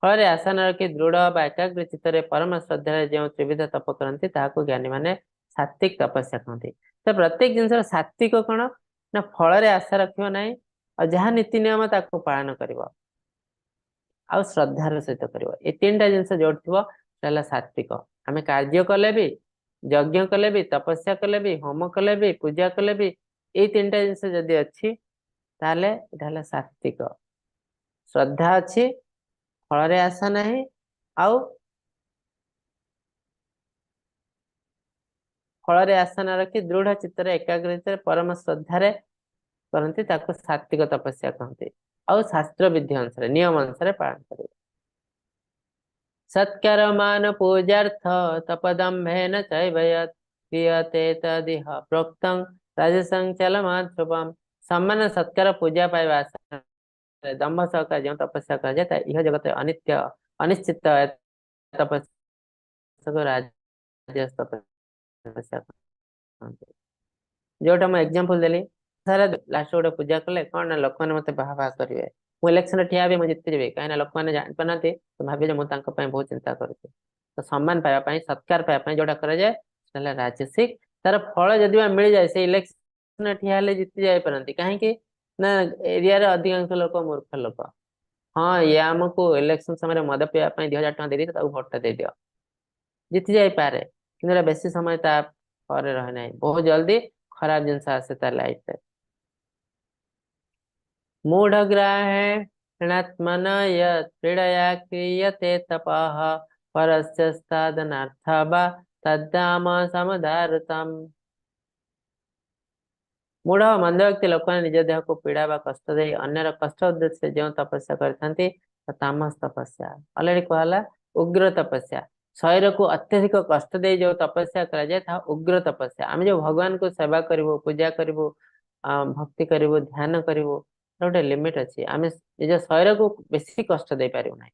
फल आशा न रखी दृढ़ बा एकाग्र चित्त परम श्रद्धा जो त्रिविध तप करती ताकू ज्ञानी माने सात्विक तपस्या कहते तो प्रत्येक जिन सात्विक कौन ना फल आशा रखियो नहीं और जहाँ नीति नियम ताकू पालन करिवो आउ श्रद्धार सहित करिवो ए तीनटा जिनस जोड़ सात्विक आम कार्य कले भी यज्ञ कले भी तपस्या कले भी होम कले भी पूजा कले भी ये तीनटा जिनस जदि अच्छी ताले इटा सात्विक श्रद्धा अच्छी फल आशा नहीं आउ फल आशा न रखी दृढ़ चित्तर एकाग्र परम श्रद्धार करती सात्विक तपस्या कहते आउ शास्त्र विधि अनुसार नियम अनुसार पालन कर सत्कर्मान पूजार्थ तपदम्भेन चैवयत् क्रियते तदिह प्रोक्तं राजसं चलमाध्रुवम् सम्मान सत्कार पूजा पाइबा आशा दम्भ सहकार जो तपस्या कर जाए यह जगत अनित्य अनिश्चित तपस्या को राजस तपस्या कहते जोटा मुझे एग्जांपल देली सारा लास्ट गोटे पूजा कले कौन ना लोक मैंने मत बाहा बाहा करेंगे मुझे इलेक्शन ठिया भी मुझे जीतीजी कहीं लोक मैंने जान पाना तो भावे मुझे बहुत चिंता करुच्छे तो सम्मान पाइबापी सत्कार पाइबापी जोटा कराए राजसिक तार फल जदि मिल जाए से इलेक्शन ठिया जीति जाई पारती कहीं ना एरिया रे अधिकांश लोक मूर्ख लोक हाँ ये आमको इलेक्शन समय मद पीवाई 2000 टଙ୍କା दे भोट दे दियो जीति जाई पारे कि बेसी समय रहे ना बहुत जल्दी खराब जिनस आसे तार लाइफ रे मूढ़ग्राहेणात्मन यीड़या क्रियते तपः परस्य साधनार्थ वा तद्धाम समुदारतम् मूढ़ मंद व्यक्ति लोक निज देह को पीड़ा व कष्ट दे अन्यर कष्ट उद्देश्य जो तपस्या करते तामस तपस्या अलरेडी कहला उग्र तपस्या शरीर को अत्यधिक कष्ट दे जो तपस्या करा उग्र तपस्या आम जो भगवान को सेवा करूँ पूजा करूँ भक्ति करूँ ध्यान करूँ गोटे लिमिट अच्छी आम निज शरीर को बेसी कष्ट दे पारू ना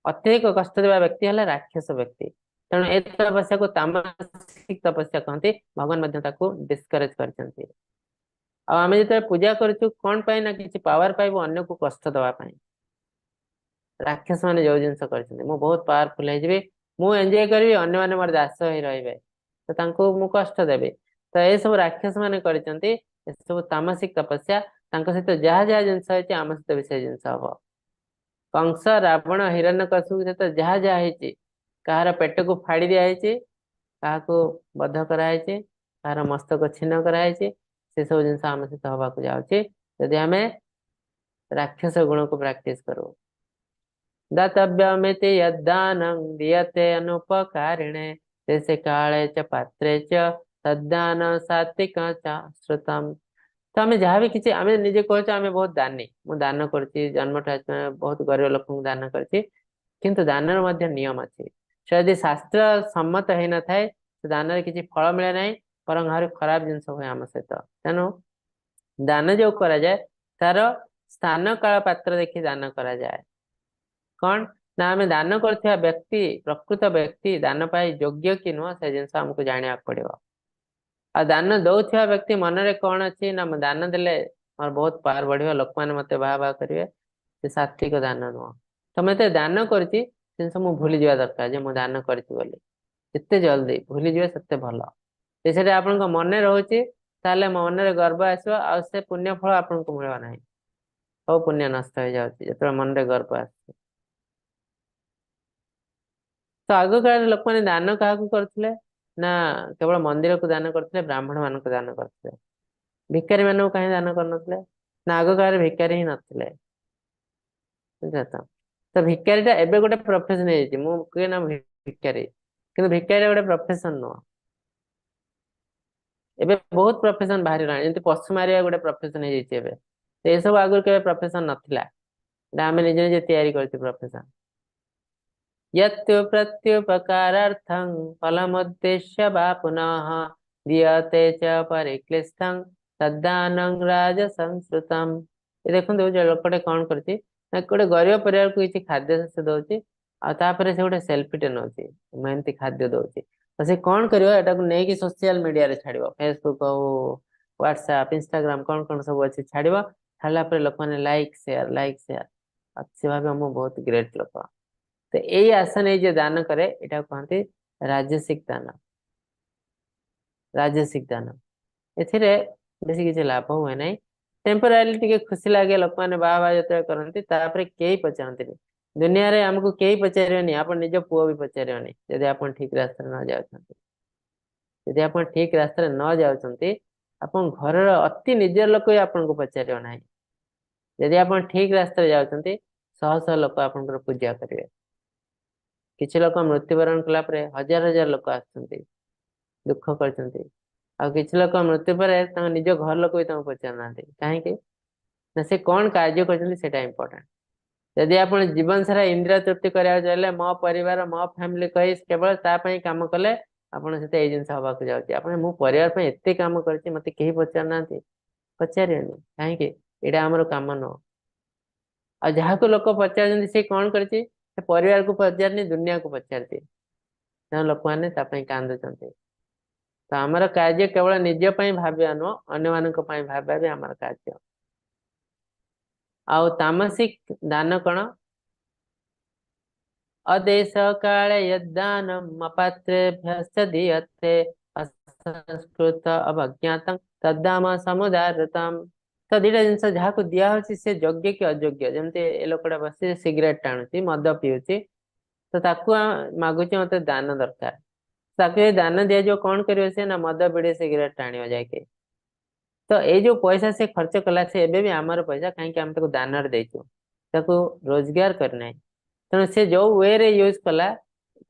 अत्यधिक कष्ट देवा व्यक्ति है राक्षस व्यक्ति तेणु ए तपस्या को तामसिक तपस्या कहते भगवान डिस्करेज करते आम जो पूजा करूँ कौन पाई ना किसी पावर पाइबू अन्य को कष्ट दवाई राक्षस मैंने जो जिन बहुत पावरफुल हो एंजॉय करी अन्य मैंने मोर दास हो रे तो मु कष्ट देवी तो ये सब राक्षस मैंने सब तामसिक तपस्या सहित जहाँ जहाँ जिनस आम सहित भी से जिन हम कंस रावण हिरण्यकशिपु सहित जहाँ जहाँ होती कहार पेट को फाड़ी दिखाई क्या बध कराई कहार मस्तक छिन्न कराई से सब जिन आम सहित हवा जाऊँगी जदि आम राक्षस गुण को प्रैक्टिस करूँ दातव्यमिति यद्दानं दीयते अनुपकारिणे जैसे काले च पात्रे च तद्दान सात्विक च श्रुतम तो आम जहाँ भी किसी आम निजे कहे आम बहुत दानी मु दान करछि जन्म बहुत गरीब लोक दान करछि किंतु दान नियम अच्छी से यदि शास्त्र सम्मत हो न थाए दान किसी फल मिले ना बर हमारे खराब जिन हुए आम सहित तेणु दान जो करा जाए तार स्थान काल पात्र देखी दान करा जाए कौन ना आम दान करथिबा व्यक्ति प्रकृत व्यक्ति दान पाई योग्य कि नुह से जिन आमको जाना पड़ो आ दान दौथिबा व्यक्ति मन रे कौन अच्छी ना दान देले मोर बहुत पावर बढ़िया लोक मैंने मत बाहा बाहा करेंगे से सात्विक दान नुह तो मैं दान करछि जिन मु भूली जावा दरकार जे मु दान करछि बोली जिते जल्दी भूली जावे सेते भल से आपण मन रोचे ताले मन रे गर्व आसो आ से पुण्य फल आपन को मिलवा नहीं सब पुण्य नष्ट हो जाउछि जतरा मन रे गर्व आसे तो आग काल लोक मैंने दान क्या करते ना केवल मंदिर को दान करते ब्राह्मण मान को दान करते भिकारी मान कहीं दान करते ना आग काल भिकारी ही नथिले तो भिकारीटा एबे गोटे प्रोफेशन है ना भिकारी किंतु भिकारी गोटे प्रोफेशन नुह एबे बहुत प्रोफेशन बाहर जमी पशु मारिया गोटे प्रोफेशन ये सब आगुरी के प्रोफेशन नथिला आम निजे निजे तैयारी करते प्रोफेशन यत्तु प्रत्युपकारार्थं फलमुद्देश्य वा पुनः दीयते च परिक्लिष्टं तद्दानं राजसंस्कृतम् ये देखो जो लोकटे कौन करती गोटे गरीब परिवार को किसी खाद्य शस्य दौर आपर से गोटे सेल्फीटे नौ एमती खाद्य दौर तो से कौन कर नहीं सोशल मीडिया छाड़ फेसबुक हो व्हाट्सएप इंस्टाग्राम कौन कौन सब अच्छे छाड़ छाड़ा लोक मैंने लाइक शेयर से भाव हम बहुत ग्रेट लोक तो यही आशा नहीं जो दान करे यहाँ कहते राजसिक दान राजसिक दान एथिरे बेसी किसी लाभ हुए ना टेम्पोरारी टिके खुशी लगे लोक मैंने बाह बाह जो करती कई पचारती दुनिया रे हमको कई पचारे आप निज पुओ भी पचारे जदि आप ठीक रास्ते न जाती आप ठीक रास्ते न जाती आप घर अति निजर लोक ही आपको पचार ना जदि आप ठीक रास्ते जाती शह शह लोक आप पूजा करेंगे किसी लोक मृत्युवरण कलापर हजार हजार लोक आसुच्च दुख करते किसी लोक मृत्यु पर निज घर लोक भी पचार ना कहीं से कौन कार्य कर इम्पोर्टेंट जदि आप जीवन सारा इंद्रिय तृप्ति कराया चाहिए मो परिवार मो फैमिली कही केवल तापाई काम कले आपन से जिन हवा जाऊँ मो परिवार एत काम कर मत कहीं पचार ना पचारे कहीं यहाँ आम कम नुह आ जहाँ को लोक पचार सी कौन कर परिवार को पचारनी दुनिया को पचारती लोक मैंने कांदुंट तो आमर कार्य केवल निजपाई भाविया नुह अन्य मान भाविया भी आमर कार्य आउ तामसिक दान कौन अदेश काले यदानम अपात्रेभ्यश्च दीयते असंस्कृत अवज्ञातं तद्दाम समुदारतम तो दीटा जिनस जहाँ को दिया होची से योग्य कि अयोग्य जमते ए लोकटा बसी सिगरेट टाणुची मद पीउची तो ताकू मागुची मते दान दरकार ताकू दान दिया जो कौन करियो से ना मद बीड़ी सिगरेट टाणियो जाके तो ये जो पैसा से खर्च कला से एबे भी आमर पैसा कहीं आम ताको दान देचु ताको रोजगार करना तेणु से जो वे रे यूज कला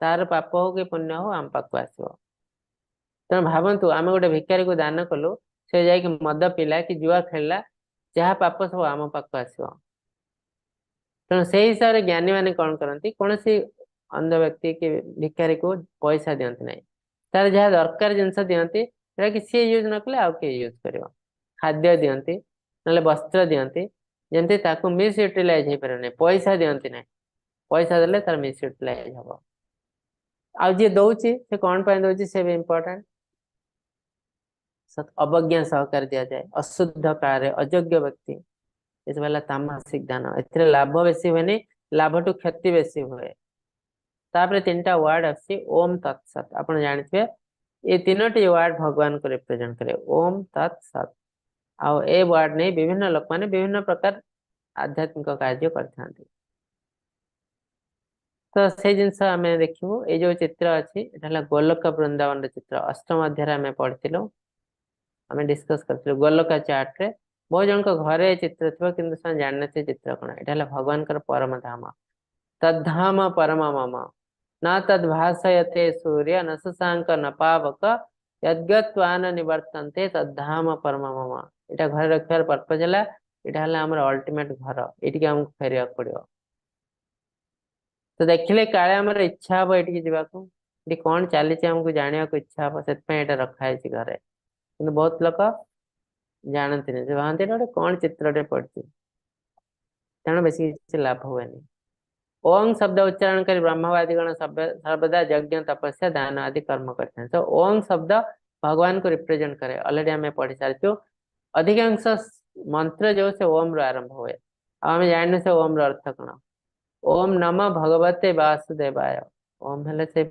तार पाप हो कि पुण्य हो आम पाक आसो तेणु भावतु आम गोटे भिखारी को दान कलु से जाकि मद पीला कि जुआ खेलला जहाँ पाप सब आम पाक आसो तेणु से हिसाब से ज्ञानी मैंने कौन करती कौन सी अंध व्यक्ति की भिखारी को पैसा दिखती ना तार जहाँ दरकार जिनस दिखती कि सी यूज न कले आउ किए यूज कर खाद्य दिखती ना वस्त्र दिखती जमती मिस यूटिलाइज हो पारे पैसा दिखती ना पैसा देले तार मिस यूटिलाइज हम आ जी दौची से कौन पाई दौची से भी इम्पोर्टेंट अवज्ञा सहकार दि जाए अशुद्ध कार्य अयोग्य व्यक्ति ये सब है तामसिक दान ए लाभ बेसी हुए लाभ टू क्षति बेसी हुए तापर 3टा वर्ड अच्छी ओम तत्सत आप जानते ये 3टी वर्ड भगवान को रिप्रेजेंट करे ओम तत्सत आउ ए वर्ड नहीं विभिन्न लोक मैंने विभिन्न प्रकार आध्यात्मिक कार्य करते तो से जिनस आम देखू ये जो चित्र अच्छी गोलोक वृंदावन चित्र अष्टम अध्याय आम पढ़ी आम डिस्कस कर गोलोका चार्ट रे बहुत जन घरे चित्र थी कि जान चित्र कौन यहाँ भगवान परम धाम तद्धाम परम मम न तद्भाषयते सूर्य न शशांक न पावक यद्गत्वान निवर्तन्ते तद्धाम परम मम यहाँ घर रखार पर्पज है यहाँ आम अल्टीमेट घर ये आमको फेरिया पड़ो तो देखिले काले आमर इच्छा हम ये जावाक ये कौन चली आमको जाना इच्छा हम से रखाई घरे कि बहुत लोग जानते से भावती गोटे कौन चित्रटे पड़ी तेणु बेस किसी लाभ हुए ओं शब्द उच्चारण कर ब्रह्मवादीगण सर्वदा यज्ञ तपस्या दान आदि कर्म करते हैं तो ओं शब्द भगवान को रिप्रेजेंट करे ऑलरेडी आम पढ़ी सारी अधिकांश मंत्र जो से ओम रू आरंभ हुए आम जान से ओम अर्थ कौन ओम नमः भगवते वासुदेवाय ओम हेले से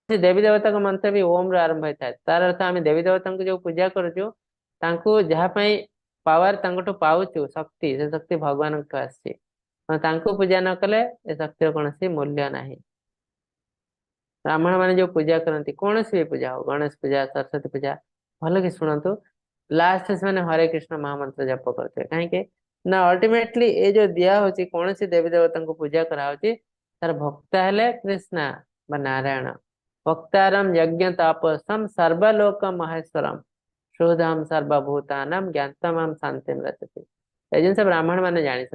देवी देवता का मंत्र भी ओम रू आरंभ होता है तार अर्थ आम देवी देवता को जो पूजा करुचु जहाँपाई पावर पाऊचु शक्ति से शक्ति भगवान को आसी पूजा न कले ए शक्तिर कौन सी मूल्य ना ब्राह्मण मैंने जो पूजा करती कौन सी भी पूजा हो गणेश पूजा सरस्वती पूजा भल कि शुणु लास्ट से मैंने हरे कृष्ण महामंत्र जप करते कहीं ना अल्टीमेटली ये जो दिया होची कौन सी देवी देवता को पूजा करा होची तार भक्त हेले कृष्णा बा नारायण वक्तारम यज्ञ तापसम सर्वलोक महेश्वरम शुद्धम सर्वभूतानाम ज्ञातम शांति रचति। ए जिन ब्राह्मण मैंने जानी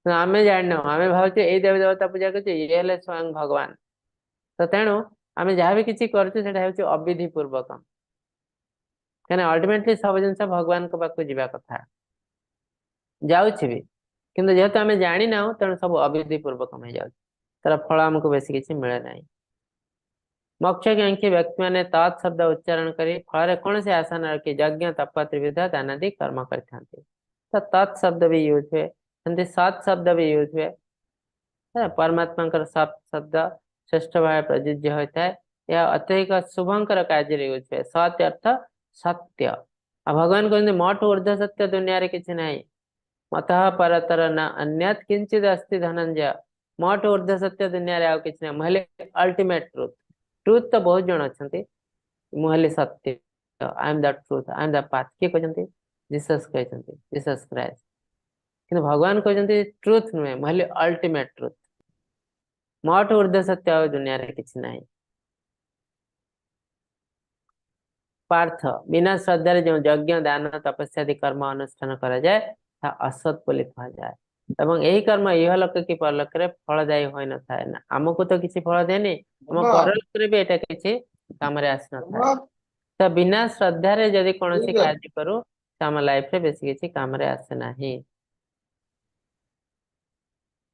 आम जान आम भावे ये देवी देवता पूजा कर ये हेले स्वयं भगवान। तो तेणु आम जहाँ भी किसी करूँ अविधि पूर्वक कहीं अल्टीमेटली सब जिन भगवान को पाक जावा कथा जाऊँ भी किंतु जेहेतु आम जानी ना तेणु सब अविधि पूर्वक हो जाए तार फल आमको बेस किसी मिले ना। मोक्षकांक्षी व्यक्ति मैंने तत् शब्द उच्चारण कर फल कौन से आशा न रखी यज्ञ तप त्रिविध दानादि कर्म करते तो तत् शब्द भी यूज हुए सेमती सत शब्द भी यूज हुए परमात्मा सत शब्द श्रेष्ठ भाव प्रযোज्य होता है यह अत्यधिक शुभंकर कार्य यूज हुए सत अर्थ सत्य आ भगवान कहते मोठ ऊर्ध्व सत्य दुनिया रे किसी ना मत परतर न अन्यत किंचित अस्ति धनंजय मोठ ऊर्ध्व सत्य दुनिया रे आउ किसी ना मुझे अल्टीमेट ट्रुथ ट्रुथ तो बहुत जन अच्छा मुझे सत्य I am the truth I am the path किए कहते जीसस कहते जीसस क्राइस्ट कि भगवान कहते ट्रुथ नुहे मुझे अल्टीमेट ट्रुथ मोठ ऊर्ध्व सत्य आ दुनिया रे किसी ना। पार्थ बिना श्रद्धा जो यज्ञ दान तपस्या आदि कर्म अनुष्ठान करा जाए असत बोली कहा जाए एवं यही कर्म यह लोक की परलोक रे फलदायी हो न थाए ना आमको तो किसी फल देनी आम परलोक रे भी एटा किसी काम रे आस न थाए तो बिना श्रद्धा रे यदि कौन कार्य करू तो आम लाइफ रे बेसी किसी काम रे आसे नाही।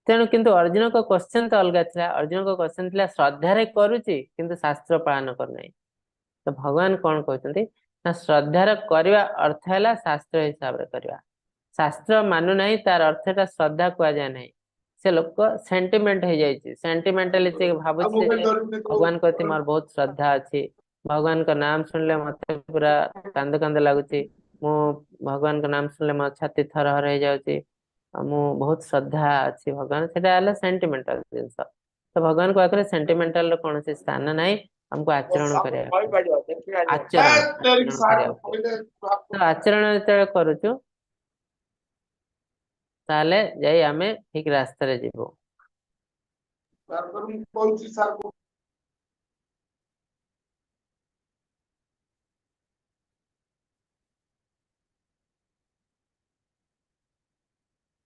तेणु किंतु अर्जुन को क्वेश्चन तो अलग था अर्जुन को क्वेश्चन था श्रद्धा रे करूची किंतु शास्त्र पालन करना तो भगवान कौन कहते ना श्रद्धार करवा अर्थ है शास्त्र हिसाब से करवा शास्त्र मानु ना तार अर्थटा श्रद्धा कह जाए ना से लोक सेंटिमेंट हो जाए सेंटिमेंटली से भावुँ भगवान कहते मोर बहुत श्रद्धा अच्छी भगवान का नाम सुनले मत पूरा कांद कांद लगुच मु भगवान का नाम सुनले मो छाती थर हर हो जाऊँगी मु बहुत श्रद्धा अच्छी भगवान से सेंटिमेंटल जिनस तो भगवान को आखिर सेंटिमेंटल कौन से स्थान ना हमको आचरण आचरण जो करुचु ताले जाई आमे ठीक रास्ता रे जीवो।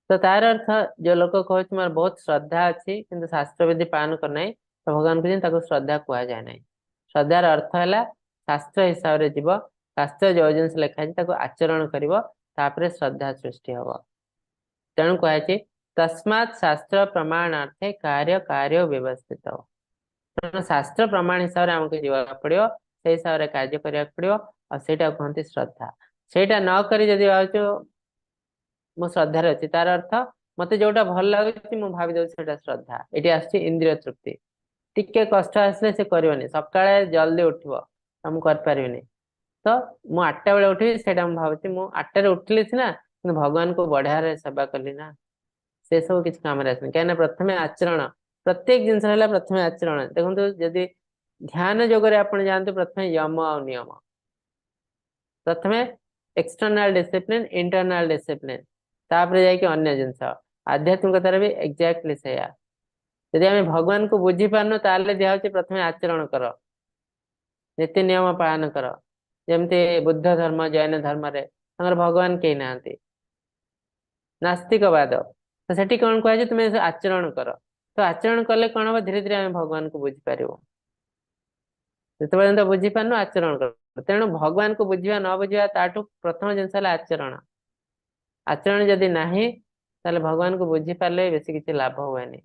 तो तार अर्थ जो लोक कहूँ मोर बहुत श्रद्धा अच्छी किंतु शास्त्र विधि पालन करना तो भगवान को श्रद्धा कह जाए ना श्रद्धार अर्थ है शास्त्र हिसाब से जीव शास्त्र जो जिन लिखाई आचरण कर श्रद्धा सृष्टि हम तेणु कहे तस्मात् शास्त्र प्रमाणार्थे कार्य कार्य व्यवस्थित शास्त्र प्रमाण हिसाब से आमको जीवा पड़ो से हिसाब से कार्य करा पड़ो और सेटा कहते श्रद्धा सेटा न करी जदि भावु मो श्रद्धार अच्छी तार अर्थ मत जोटा भल लगे मुझे भावी दे श्रद्धा ये आस इंद्रिय तृप्ति टिके कष्ट आसले से करनी सका जल्दी उठव तो मुझे कर तो मुझे 8टा बेले उठी से भावी मुझे 8टारे उठिली सीना भगवान को बढ़िया सेवा कली ना से सब किसी काम कहीं प्रथम आचरण प्रत्येक जिनस प्रथम आचरण देखो जदि ध्यान जोगरे आप जानते प्रथम यम आ नियम प्रथम एक्सटर्नल डिसिप्लिन इंटरनल डिसिप्लिन तापर जाकि अन्य जिनस आध्यात्मिकतार भी एक्जाक्टली से यदि आम भगवान को बुझी पारन ताले दिखाई प्रथम आचरण कर नीति नियम पालन कर जमती बुद्ध धर्म जैन धर्म रे भगवान कहीं ना नास्तिकवाद तो सेठी कौन कहे तुम्हें आचरण कर तो आचरण कले कौन हम धीरे धीरे आम भगवान को बुझीपर जो बुझी पारन आचरण कर तेणु भगवान को बुझा न बुझा ताठू प्रथम जिनस आचरण आचरण जदि ना ताले भगवान को बुझी पारे बेस किसी लाभ हुए नहीं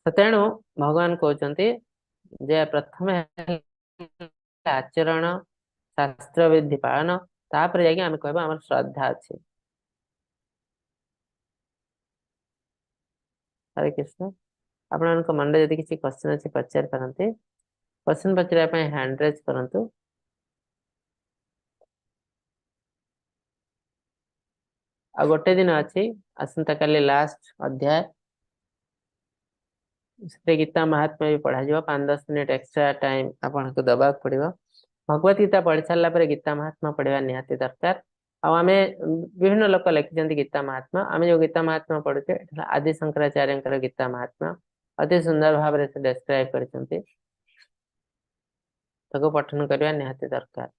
तो तेणु भगवान कहते जे प्रथम आचरण शास्त्र विधि पालन तापर जाकि आम कह आम श्रद्धा अच्छी। हरे कृष्ण आपण मन जब किसी क्वेश्चन अच्छी पचार पारते क्वेश्चन पचारे हैंड रेज करंतु। आ गोटे दिन अच्छी आसंता काली लास्ट अध्याय से गीता महात्मा भी पढ़ा 5-10 मिनट एक्स्ट्रा टाइम आपन को दबा पड़ो भगवत गीता पढ़ी सारा पर गीता महात्मा पढ़ा निहाती दरकार आम विभिन्न लोक लिखिं गीता महात्मा आम जो गीता महात्मा पढ़ुचे आदि शंकराचार्य गीता महात्मा अति सुंदर भाव से डेस्क्राइब करछंती ताको पठन करबा निहाती दरकार।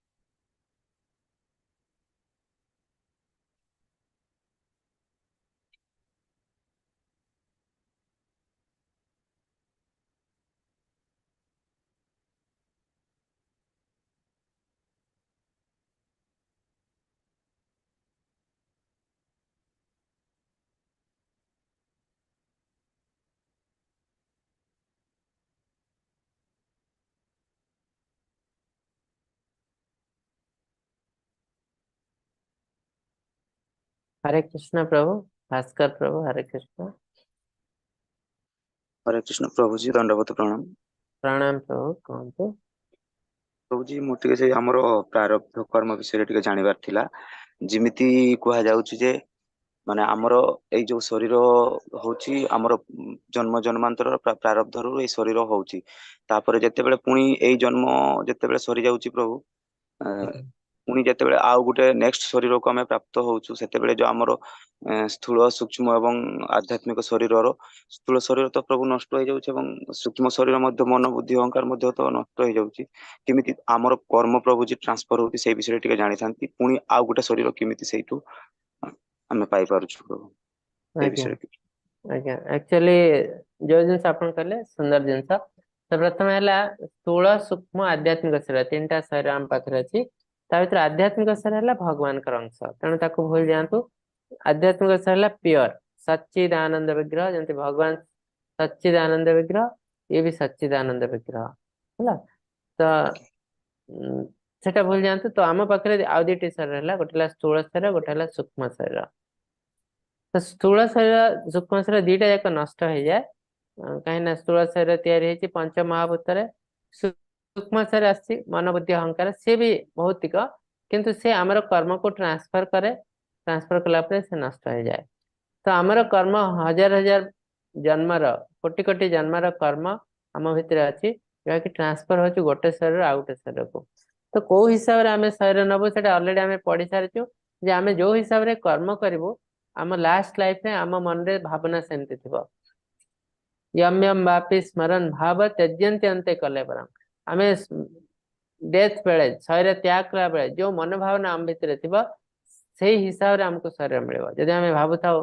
हरे कृष्ण प्रभु। भास्कर प्रभु हरे कृष्ण। हरे कृष्ण प्रभु जी दंडवत प्रणाम। प्रणाम प्रभु कहतु। प्रभु जी मु टिके से हमर प्रारब्ध कर्म विषय टिके जानिबार थिला। जिमिति कुहा जाउछि जे माने हमर एई जो शरीर होछि हमर जन्म जन्मांतर प्रारब्धरु एई शरीर होछि तापर जेतेबेले पुणी एई जन्म जेतेबेले सरी जाउछि प्रभु पुणी जेतेबेले आउ गुटे नेक्स्ट शरीर को हमें प्राप्त होउछु सेतेबेले जो हमर स्थूल सूक्ष्म एवं आध्यात्मिक शरीरर स्थूल शरीर तो प्रभु नष्ट हो जाउछि एवं सूक्ष्म शरीर मध्य मन बुद्धि अहंकार मध्य तो नष्ट हो जाउछि किमिति हमर कर्म प्रभु जी ट्रांसफर होति सेई विषय टिके जानि थांती पुणी आउ गुटे शरीर किमिति सेइटु हमें पाई पारुछु प्रभु ए आज्ञा विषय आज्ञा एक्चुअली जो जिनस आपण कहले सुंदर जिनस तो प्रथम हैला स्थूल सूक्ष्म आध्यात्मिक शरीर तीनटा शरीर हम पाखरे अछि ता भीतर आध्यात्मिक शरीर हैला भगवान कर अंश तेणु ताको भूल जांतु। आध्यात्मिक शरीर हैला प्योर सच्चिद आनंद विग्रह जंते भगवान सच्चिद आनंद विग्रह ये भी सच्चिद आनंद विग्रह हैला तो सेटा भूल जांतु। तो आम पाखरे आउ दुईटी शरीर हैला गोटे हैला स्थूल शरीर गोटे हैला सूक्ष्म शरीर। तो स्थूल शरीर सूक्ष्म शरीर दीटा जाक नष्ट हो जाए कहीं स्थूल शरीर तैयारी पंच महाभूत सूक्ष्म शरीर आसी मन बुद्धि अहंकार सी भी भौतिक किंतु से आमर कर्म को ट्रांसफर करे ट्रांसफर कला से नष्ट हो जाए। तो आमर कर्म हजार हजार जन्मर कोटि कोटि जन्मर कर्म आम भितर अच्छी जहाँ कि ट्रांसफर हो गोटे शरीर आउ गोटे शरीर को। तो कौ हिसाब से आम शरीर नबू से अलरेडी आम पढ़ी सारी जे आम जो हिसाब से कर्म करूँ आम लास्ट लाइफ में आम मन रे भावना सेमती थी यम यम वापि स्मरण भाव त्यजंती अंते कले बरम आम डेथ बेले शरीर त्याग कला बेले जो मन भावना आम भितर थी से हिसाब से आमको शरीर मिले जदि आम भावु था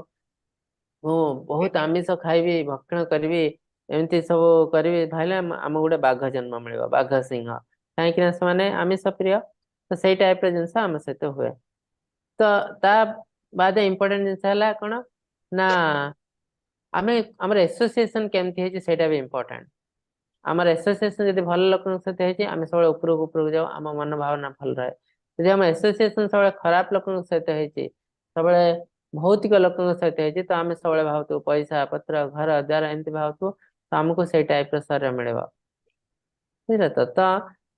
मु बहुत आमिष खाइबी भक्षण करी एमती सब करी भाई आम गोटे बाघ जन्म मिले बाघ सिंह कहीं से आमिष प्रिय तो सही टाइप जिनस आम सहित हुए। तो ता बाद इम्पोर्टेंट जिनस है कौन ना आम आमर एसोसिएशन केमती है सेटा भी इम्पोर्टेंट। आमर एसोसिएशन जब भल लोक सहित आम सब उपरक उपरक जाऊ आम मन भावना भल रहे जब आम एसोसिएशन सब खराब लोक सहित सब भौतिक लोक सहित तो आम सब भावतु पैसा पत्र घर द्वार एमती भावतु तो आमको से टाइप शरीर मिले बुझे। तो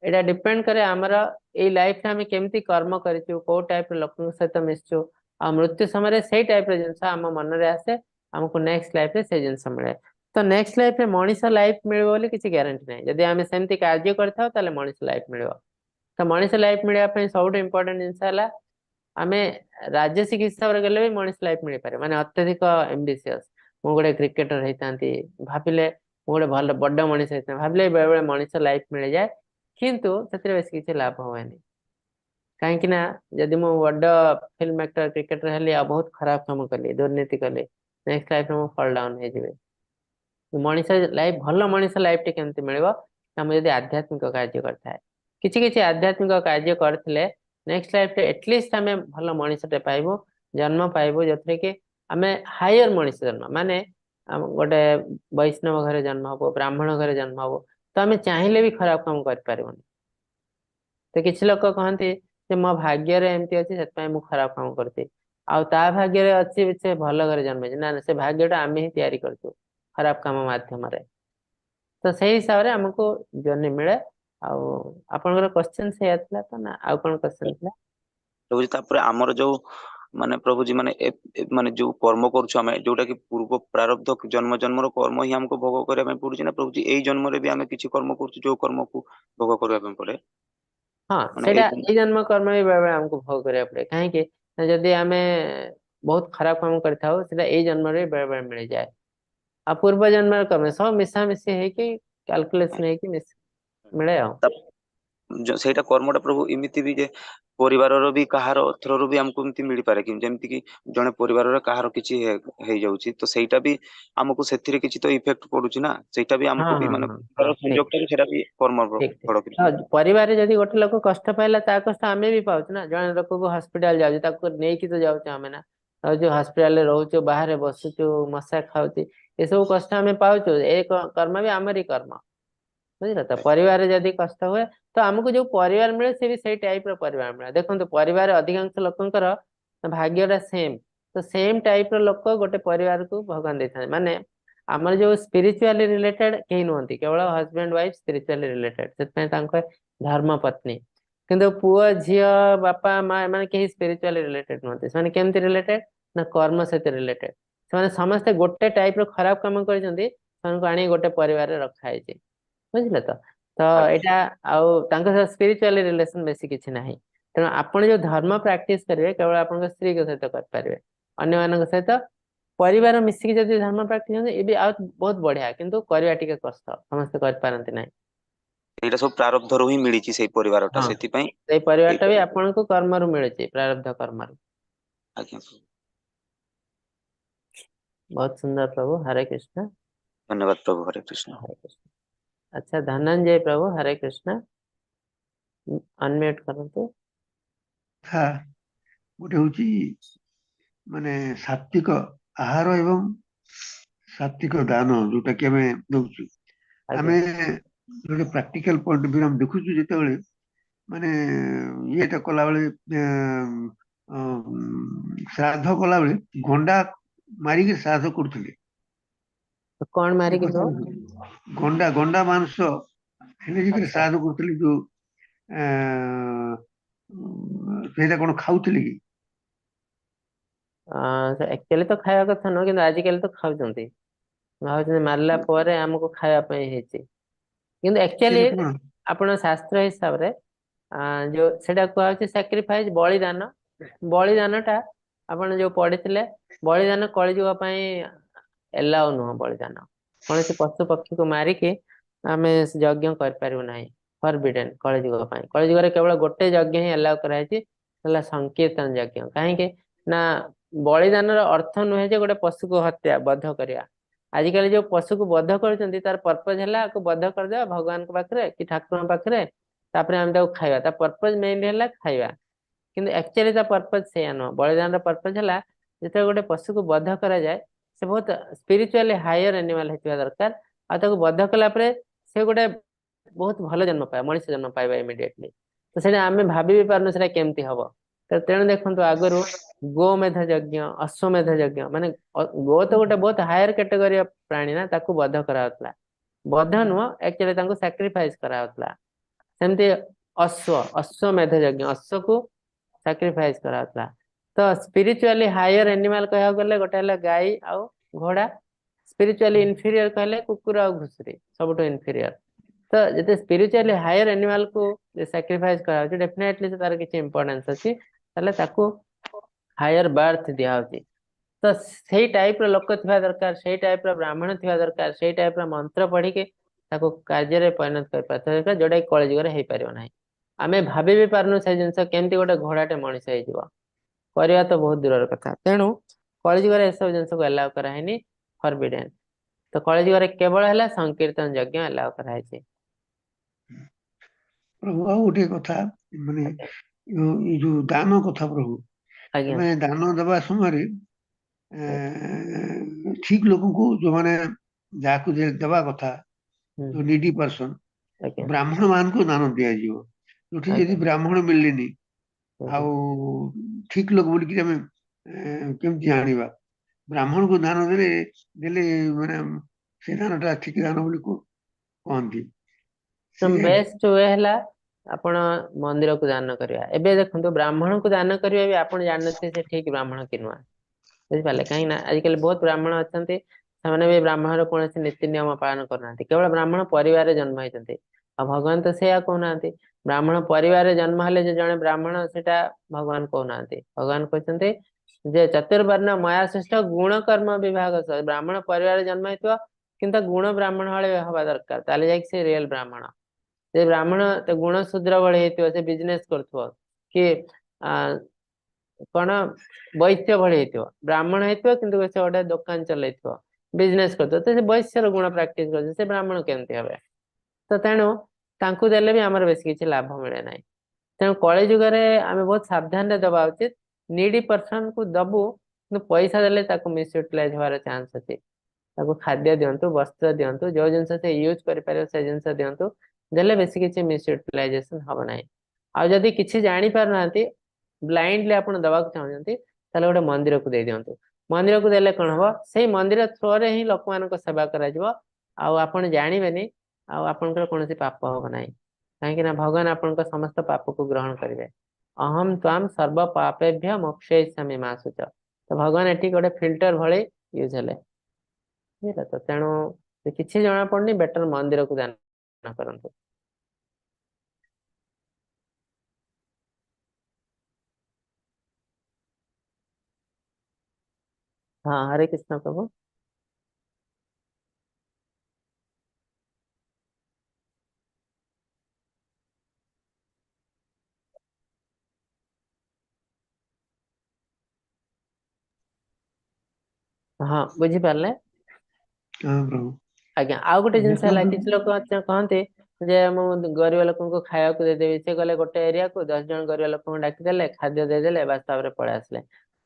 यहाँ डिपेंड करे आमर ये लाइफ आम केमती कर्म करूँ कौ टाइप लोक सहित मिसचु आ मृत्यु समय से टाइप जिनस आम मन में आसे आमको नेक्स्ट लाइफ से जिनस मिले। तो नेक्स्ट लाइफ में मनीष लाइफ मिले किसी ग्यारंटी ना जदि आम सेमती कार्य कर मनीष लाइफ मिले। तो मनीष लाइफ मिलने सब इम्पोर्टेंट जिनस है आम राजसिक हिसाब से गले भी मनीष लाइफ मिल पारे माने अत्यधिक एम्बिशियस मु गोटे क्रिकेटर होता भाविले गोटे भल बड़ मनीष होता भाविले बेले बेले मनीष लाइफ मिल जाए किंतु से बेस किसी लाभ हुए कहीं जदि मु बड़ फिल्म एक्टर क्रिकेटर हेली आ बहुत खराब काम कली दुर्नीति कली नेक्स्ट लाइफ में फॉल डाउन हो मनीष लाइफ भल मनीष लाइफ टे केमती मिले जदि आध्यात्मिक कार्य करता है किसी किसी आध्यात्मिक कार्य करते नेक्स्ट लाइफ एटलिस्ट आम भल मनीषटे पाइबू जन्म पाइबू जो कि आम हायर मनीष जन्म माने गोटे वैष्णव घर जन्म हम ब्राह्मण घर जन्म हम तो आम चाहिए भी खराब काम कर। तो किसी लोक कहते मो भाग्य एमती अच्छी से खराब काम करती आ भाग्य अच्छी से भल घर जन्म ना से भाग्यटा आम ही तैयारी करचु खराब काम माध्यम तो सही हिसाब से आमको जर्नी मिले। आपनकर क्वेश्चन से तो ना आउ कौन क्वेश्चन था प्रभु जी तापर हमर जो माने प्रभु जी माने माने जो कर्म करूछु हमें जोटा कि पूर्व प्रारब्ध जन्म जन्मर कर्म ही हमको भोग करबा में पड़ुछि ना प्रभु जी एई जन्म रे भी हमें किछि कर्म करूछु जो कर्म को भोग करबा में पड़े हाँ माने सेटा ए जन्म कर्म भी बेले हमको भोग करिया पड़े कहीं जदि आम बहुत खराब काम करथाउ सेटा ए जन्म रे बेले बेले मिल जाए आ पूर्व जन्म कर्म सब मिशा मिशी है कैलकुलेशन है मिले आ ସେଇଟା କର୍ମଟା ପ୍ରଭୁ ଏମିତି ବି ଯେ ପରିବାରର ବି କାହାର ଥ୍ରୋରୁ ବି ଆମକୁ ଏମିତି ମିଳିପାରେ କି ଯେମିତି କି ଜଣେ ପରିବାରର କାହାର କିଛି ହେଇଯାଉଛି ତ ସେଇଟା ବି ଆମକୁ ସେଥିରେ କିଛି ତ ଇଫେକ୍ଟ ପଡୁଛି ନା ସେଇଟା ବି हाँ ଆମକୁ ବି हाँ ମାନେ हाँ हाँ ପରିବାର ठीक ସଂଯୋଗଟା ବି ସେଇଟା ବି କର୍ମ ठीक ठीक ଫଳ କିଛି। तो परिवार जदि गोटे लोक कष्ट पाइला ता कष्ट आमे भी पाउछ ना जने लोक को हॉस्पिटल जाउछ ताको नेकी तो जाउछ आमे ना और जो हॉस्पिटल रे रहउछ बाहर बसुछ मशा खाउछ ये सब कष्ट आमे पाउछ ए कर्म भी हमरी कर्म बुझिल तो परिवार जदि कष्ट हुए तो हमको जो परिवार मिले से भी सही टाइप रो परिवार मिले देखो परिवार अधिकांश लोकंकर भाग्यटा सेम तो सेम टाइप रो लोक गोटे परिवार को भगवान देते माने आमर जो स्पिरिचुअली रिलेटेड कहीं नुहति केवल हस्बैंड वाइफ स्पिरिचुअली रिलेटेड धर्म पत्नी किंतु पुआ झियो बापा माँ एमाने कहीं स्पिरिचुअली रिलेटेड नुहति से केमती रिलेटेड ना कर्म सहित रिलेटेड से समस्ते गोटे टाइप रो खराब काम करछन्ती सेनको आनी गोटे परिवार रे रखा है बुझिले तो ଆଜ୍ଞା एटा स्पिरिचुअली रिलेशन बेसी किछि नाही तेणु आपण जो धर्म प्रैक्टिस करेंगे केवल आपन स्त्री के सहित कर पारे अन्य मान सहित परिवार मिसिक जदि धर्म प्रैक्टिस ये भी आ बहुत बढ़िया किंतु करवा टिके कष्ट समस्त कर पारंती नाही ଏଇଟା ସବୁ ପ୍ରାରବ୍ଧରୁ ହିଁ ମିଳିଛି ସେଇ ପରିବାରଟା हाँ ସେଥିପାଇଁ से परिवारटा भी ଏଇଟା आपन को कर्म रु मिले प्रारब्ध कर्म रु ଆଜ୍ଞା ପ୍ରଭୁ। बहुत सुंदर प्रभु हरे कृष्ण ଧନ୍ୟବାଦ ପ୍ରଭୁ ହରେ କୃଷ୍ଣ। हरे कृष्ण अच्छा धनंजय प्रभु हरे कृष्ण अनम्यूट करंतु କଥା ଗୋଟେ ହଉଛି ମାନେ ସାତ୍ଵିକ ଆହାର ଏବଂ ସାତ୍ଵିକ ଦାନ ଯୋଉଟା କି ଆମେ ଦଉଛୁ ଆମେ ଗୋଟେ ପ୍ରାକ୍ଟିକାଲ ପଏଣ୍ଟ ଅଫ ଭ୍ୟୁ ଆମେ ଦେଖୁଛୁ ଯେତେବେଳେ ମାନେ ଇଏଟା କଲାବେଳେ ଶ୍ରାଦ୍ଧ କଲାବେଳେ ଗଣ୍ଡା ମାରିକି ଶ୍ରାଦ୍ଧ କରୁଥିଲେ तो कौन ସେ मारी की କଥା प्रभु ଗଣ୍ଡା ଗଣ୍ଡା ମାଂସ ହେଲେ ଯାଇକରି अच्छा ଶ୍ରାଦ୍ଧ କରୁଥିଲେ ଯୋଉ ସେଇଟା କଣ ଖାଉଥିଲେ କି एक्चुअली तो खाया कथा नुह कि आजिकल तो खाऊଛନ୍ତି ଭାବୁଛନ୍ତି ମାରିଲା ପରେ ଆମକୁ ଖାଇବା ପାଇଁ ହେଇଛି କିନ୍ତୁ ଆକ୍ଚୁଆଲି ସେଇଟା କଣ ଆପଣ ଶାସ୍ତ୍ର ହିସାବରେ ଯୋଉ ସେଟା କୁହାହଉଛି ସାକ୍ରିଫାଇସ୍ ବଳିଦାନ ବଳିଦାନଟା ଆପଣ ଯୋଉ ପଢିଥିଲେ ବଳିଦାନ କଳିଯୁଗ ପାଇଁ ଏଲାଉ ନୁହଁ ବଳିଦାନ କୌଣସି ପଶୁ ପକ୍ଷୀକୁ ମାରିକି ଆମେ ଯଜ୍ଞ କରିପାରିବୁ ନାହିଁ ଫରବିଡେନ୍ କଳିଯୁଗ ପାଇଁ କଳିଯୁଗରେ କେବଳ ଗୋଟେ ଯଜ୍ଞ ହିଁ ଏଲାଉ କରାଯାଇଛି ହେଲା ସଂକୀର୍ତ୍ତନ ଯଜ୍ଞ କାହିଁକି ନା ବଳିଦାନର ଅର୍ଥ ନୁହେଁ ଯେ ଗୋଟେ ପଶୁକୁ ହତ୍ୟା ବଧ କରିବା आजिकल जो पशु को बध कर तार पर्पज है आपको बध करदे भगवान पाखे कि ठाकुर पाखे आम खाଇବା ता पर्पज मेनली है खाଇବା किंतु एक्चुअली ता पर्पज से नुह बलिदान पर्पज है जो गोटे पशु को बध करा जाए से बहुत स्पिरिचुअली हायर एनिमल होता दरकार आ बध कला से गोटे बहुत भल जन्म पाए मनुष्य जन्म पाइबा इमिडिएटली तो से आम भाभी भी पार्नु से केमती हम तेणु देखो आगु गोमेध यज्ञ अश्वमेध यज्ञ माने गो तो गोटे बहुत हायर कैटेगरी प्राणी ना ताकू बध कराउतला बध नुह एक्चुअली तांको सैक्रिफाइस कराउतला सेमती अश्व अश्वमेध यज्ञ अश्व को सैक्रिफाइस कराउतला तो स्पिरिचुअली हायर एनिमल कह गले गोटे हला गाई आउ घोड़ा स्पिरिचुअली इनफीरियर कहले कुकुर आउ घुसुरी सबटो इनफीरियर तो जते स्पिरिचुअली हायर एनिमल को सैक्रिफाइस कराउछ डेफिनेटली तार किछि इंपोर्टेंस अछि ताले ताकू हायर बर्थ दिया होती तो सही टाइप लोक थिबा दरकार सही टाइप ब्राह्मण थिबा दरकार सही टाइप मंत्र पढ़ी के ताको कार्य रे परिणत कर पाता दरकार जोटा कलि जुग रे हेई परियो नाही आमे भाबी भी पारनु से जिंस केमती गोटे घोड़ाटे मनुष्य हे जीव करवा तो बहुत दूर कथा तेणु कलि जुग रे सब जिंस को अलाउ करा हेनी फॉरबिडन तो कलि जुग रे केवल हला संकीर्तन यज्ञ अलाउ करा हेछि प्रभु ଆଉ ଗୋଟେ କଥା ମାନେ ଏଇ ଯୋଉ ଦାନ କଥା ପ୍ରଭୁ आज्ञा ଆମେ ଦାନ ଦେବା ସମୟରେ ଠିକ ଲୋକଙ୍କୁ ଯୋଉମାନେ ଯାହାକୁ ଦେବା କଥା ଯୋଉ ନିଡି ପର୍ସନ आज्ञा ବ୍ରାହ୍ମଣ ମାନଙ୍କୁ ଦାନ ଦିଆଯିବ ଯୋଉଠି ଯଦି ଆଜ୍ଞା ବ୍ରାହ୍ମଣ ମିଳିଲେନି ଆଉ ଠିକ ଲୋକ ବୋଲିକି ଆମେ କେମିତି ଜାଣିବା ବ୍ରାହ୍ମଣକୁ ଦାନ ଦେଲେ ମାନେ ସେ ଦାନଟା ଠିକ ଦାନ ବୋଲି କହନ୍ତି तो ସେ बेस्ट वे है आपण मंदिर को दान करवा एबे देखो ब्राह्मण को दान करवा भी आपण जानते से ठीक ब्राह्मण कि नुआ बुझिपारे कहीं आजिकल बहुत ब्राह्मण अच्छा से ब्राह्मण कौन नीति नियम पालन करना केवल ब्राह्मण परिवार जन्म होती भगवान तो से कहना ब्राह्मण परिवार जन्म हेले जड़े ब्राह्मण से भगवान कहना भगवान कहते जे चतुर्वर्ण मया सृष्ट गुण कर्म विभाग सह ब्राह्मण परिवार जन्म होइतो किंतु गुण ब्राह्मण वाले हवा दरकार ताले जाई से रियल ब्राह्मण जे ब्राह्मण ते गुण शूद्र वाले हेतियो से बिजनेस करथो कि कोन वैश्य भले हेतियो ब्राह्मण हेतियो किंतु से ओडे दुकान चलैथो बिजनेस करथो तो से वैश्यर गुण प्रैक्टिस करथो से ब्राह्मण केमति हबे तो तेणु तांकु देले भी हमर बेसी किछि लाभ मिले नाही तेणु कଳି जुगरे आमे बहुत सावधान रे दबा उचित नीडी पर्सन को दबु किंतु पैसा देले ताको मिस यूटिलाइज होवार चांस अछि ताको खाद्य दियंतु वस्त्र दियंतु जो जिंस से यूज करि पारे से जिंस दियंतु देले बेसी किछि मिस यूटिलाइजेशन हबो नाही आ जदी किछि जानि पार नांती ब्लाइंडली आपण दबा को चाहंती ताले गोटे मंदिर को दे दियंतु मंदिर को देले कोन हबो सेही मंदिर थ्रो रे ही लोक मान को सेवा करा जिवो आ आपण जानिबेनी आ आपनकर कोनोसी पाप हबो नाही काहेकि ना भगवान आपनका समस्त पाप को ग्रहण करिवे अहम त्वाम सर्व पापेभ्य मोक्षयिष्यामि मा सुच तो भगवान एठी गोटे फिल्टर भले यूज हेले बुझिला तो तेणु किछि जणा पड़नी बेटर मंदिर को दान करंतु हाँ हरे कृष्ण प्रभु हाँ बुझी पारले हाँ प्रभु आज्ञा आउ गोटे जिनस है देखନ୍ତୁ किछि लोक कहते जे मु गरीब लोक को खाया को दे देबी से गले गोटे एरिया को 10 जन गरीब लोक को डाकी देले खाद्य दे देले बस ताबरे पळे आसले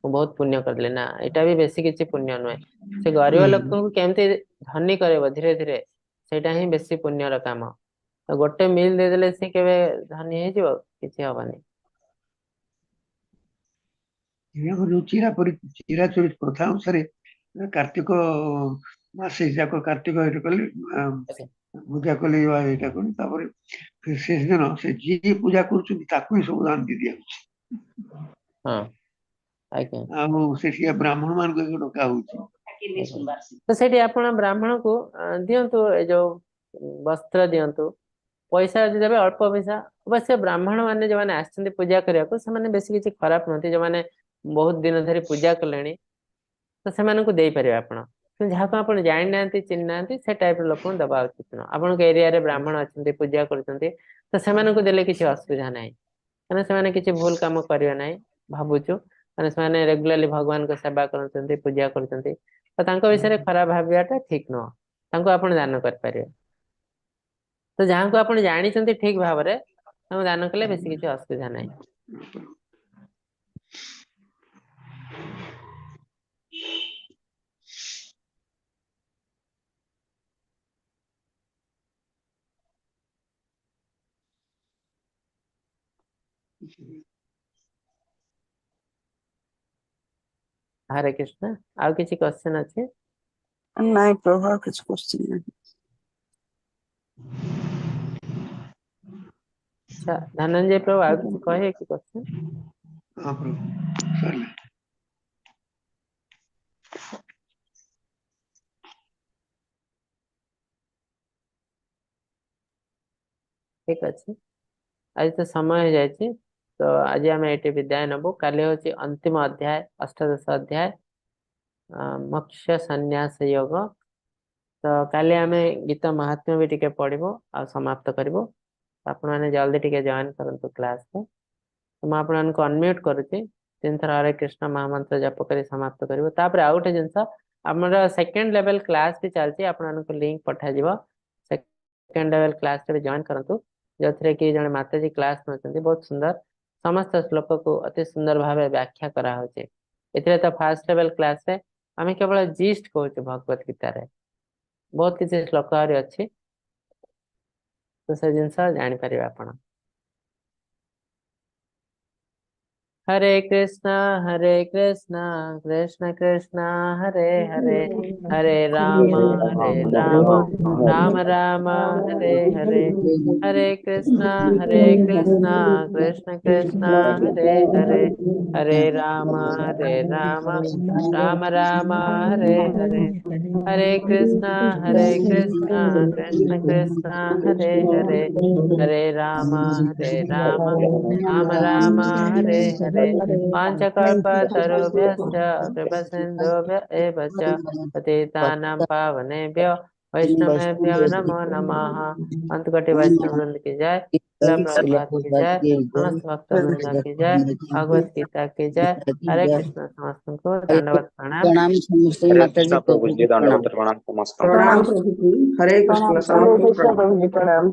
मु बहुत पुण्य करले ना एटा भी बेसी किछि पुण्य नय से गरीब लोक को केमते धनी करबो धीरे धीरे सेटा ही बेसी पुण्य र काम तो गोटे मील दे देले से केबे धनी हे जिवो किछि हबनी यहाँ जो चिराचुरी प्रथा अनुसारे कार्तिक मासे जाक कार्तिक एटा कले पूजा कले एटा कले तापर फिर शेष दिन से जी पूजा करूछन ताकू ही सब दान दे दिया हां आज्ञा आ से ब्राह्मण मान को डका होची तो सेठी आपण ब्राह्मण को दियंतु ए जो वस्त्र दियंतु पैसा यदि देबे अल्प पैसा अवश्य ब्राह्मण माने जो माने आछन पूजा करिया को से माने बेसी किछि खराब नथि जो माने बहुत दिन धरि पूजा कलेनी तो से माने को देई परिबे आपण जहाँ को आपण जानि नांती चिन्ह नांती से टाइप रो लोक दबा उचित न आपण के एरिया रे ब्राह्मण अछंती पूजा करचंती तो से माने को देले किछि असुविधा नाही कने से माने किछि भूल काम करियो नाही भाबुचु कने से माने रेगुलरली भगवान को सेवा करचंती पूजा करचंती तो तांको विषय खराब भाबियाटा ठीक न तांको आपण दान कर परिबे तो जहाँ को आपण जानिचंती ठीक भाबरे तांको दान कले बेसी किछि असुविधा नाही हरे कृष्ण आउ किछि क्वेश्चन अछि नहीं प्रभु और कुछ क्वेश्चन नहीं अच्छा धनंजय प्रभु आउ किछि कहे कि क्वेश्चन हाँ प्रभु सरले ठीक अछि आज तो समय हो जायछि तो आज आम एटे विदाय नबु काले होछि अंतिम अध्याय अष्टादश अध्याय मोक्ष संन्यास योग तो काले आमे गीता महात्म्य भी टिके पढ़िबो आ समाप्त करिबो आपण माने जल्दी टिके जॉइन करंतु क्लास पे तो मैं आपण को अनम्यूट करूछि तीन थर हरे कृष्ण महामंत्र जप करी समाप्त करिबो तापर आ उठे जिंस हमर सेकंड लेवल क्लास भी चलछि आपण को लिंक पठा जिवो सेकंड लेवल क्लास रे जॉइन करंतु जोथरे कि जने माताजी क्लास नचंती बहुत सुंदर समस्त श्लोक को अति सुंदर भावे व्याख्या करा होचे एतरे तो फर्स्ट लेवल क्लास रे आमे केवल जीस्ट कहूचे भगवत गीता रे बहुत किसी श्लोक आरि अछि तो से जिंस जानि परिबा आपण हरे कृष्णा कृष्ण कृष्ण हरे हरे हरे राम राम राम हरे हरे हरे कृष्णा कृष्ण कृष्ण हरे हरे हरे राम राम राम हरे हरे हरे कृष्णा कृष्ण कृष्ण हरे हरे हरे राम राम राम हरे हरे हरे वाञ्छकल्पतरुभ्यश्च कृपासिन्धुभ्य एव च पतितानां पावनेभ्यो वैष्णवेभ्यो नमो नमः। अंतकटी वैष्णव वृंद की जय, श्रील प्रभुपाद की जय, समस्त भक्त वृंद की जय, भगवत गीता की जय। हरे कृष्ण समस्त को दंडवत प्रणाम। प्रणाम समस्त हरे माता कृष्ण जी प्रभु जी प्रणाम दंडवत प्रणाम समस्त प्रणाम प्रभु जी हरे कृष्ण हरे कृष्ण प्रभु जी प्रणाम।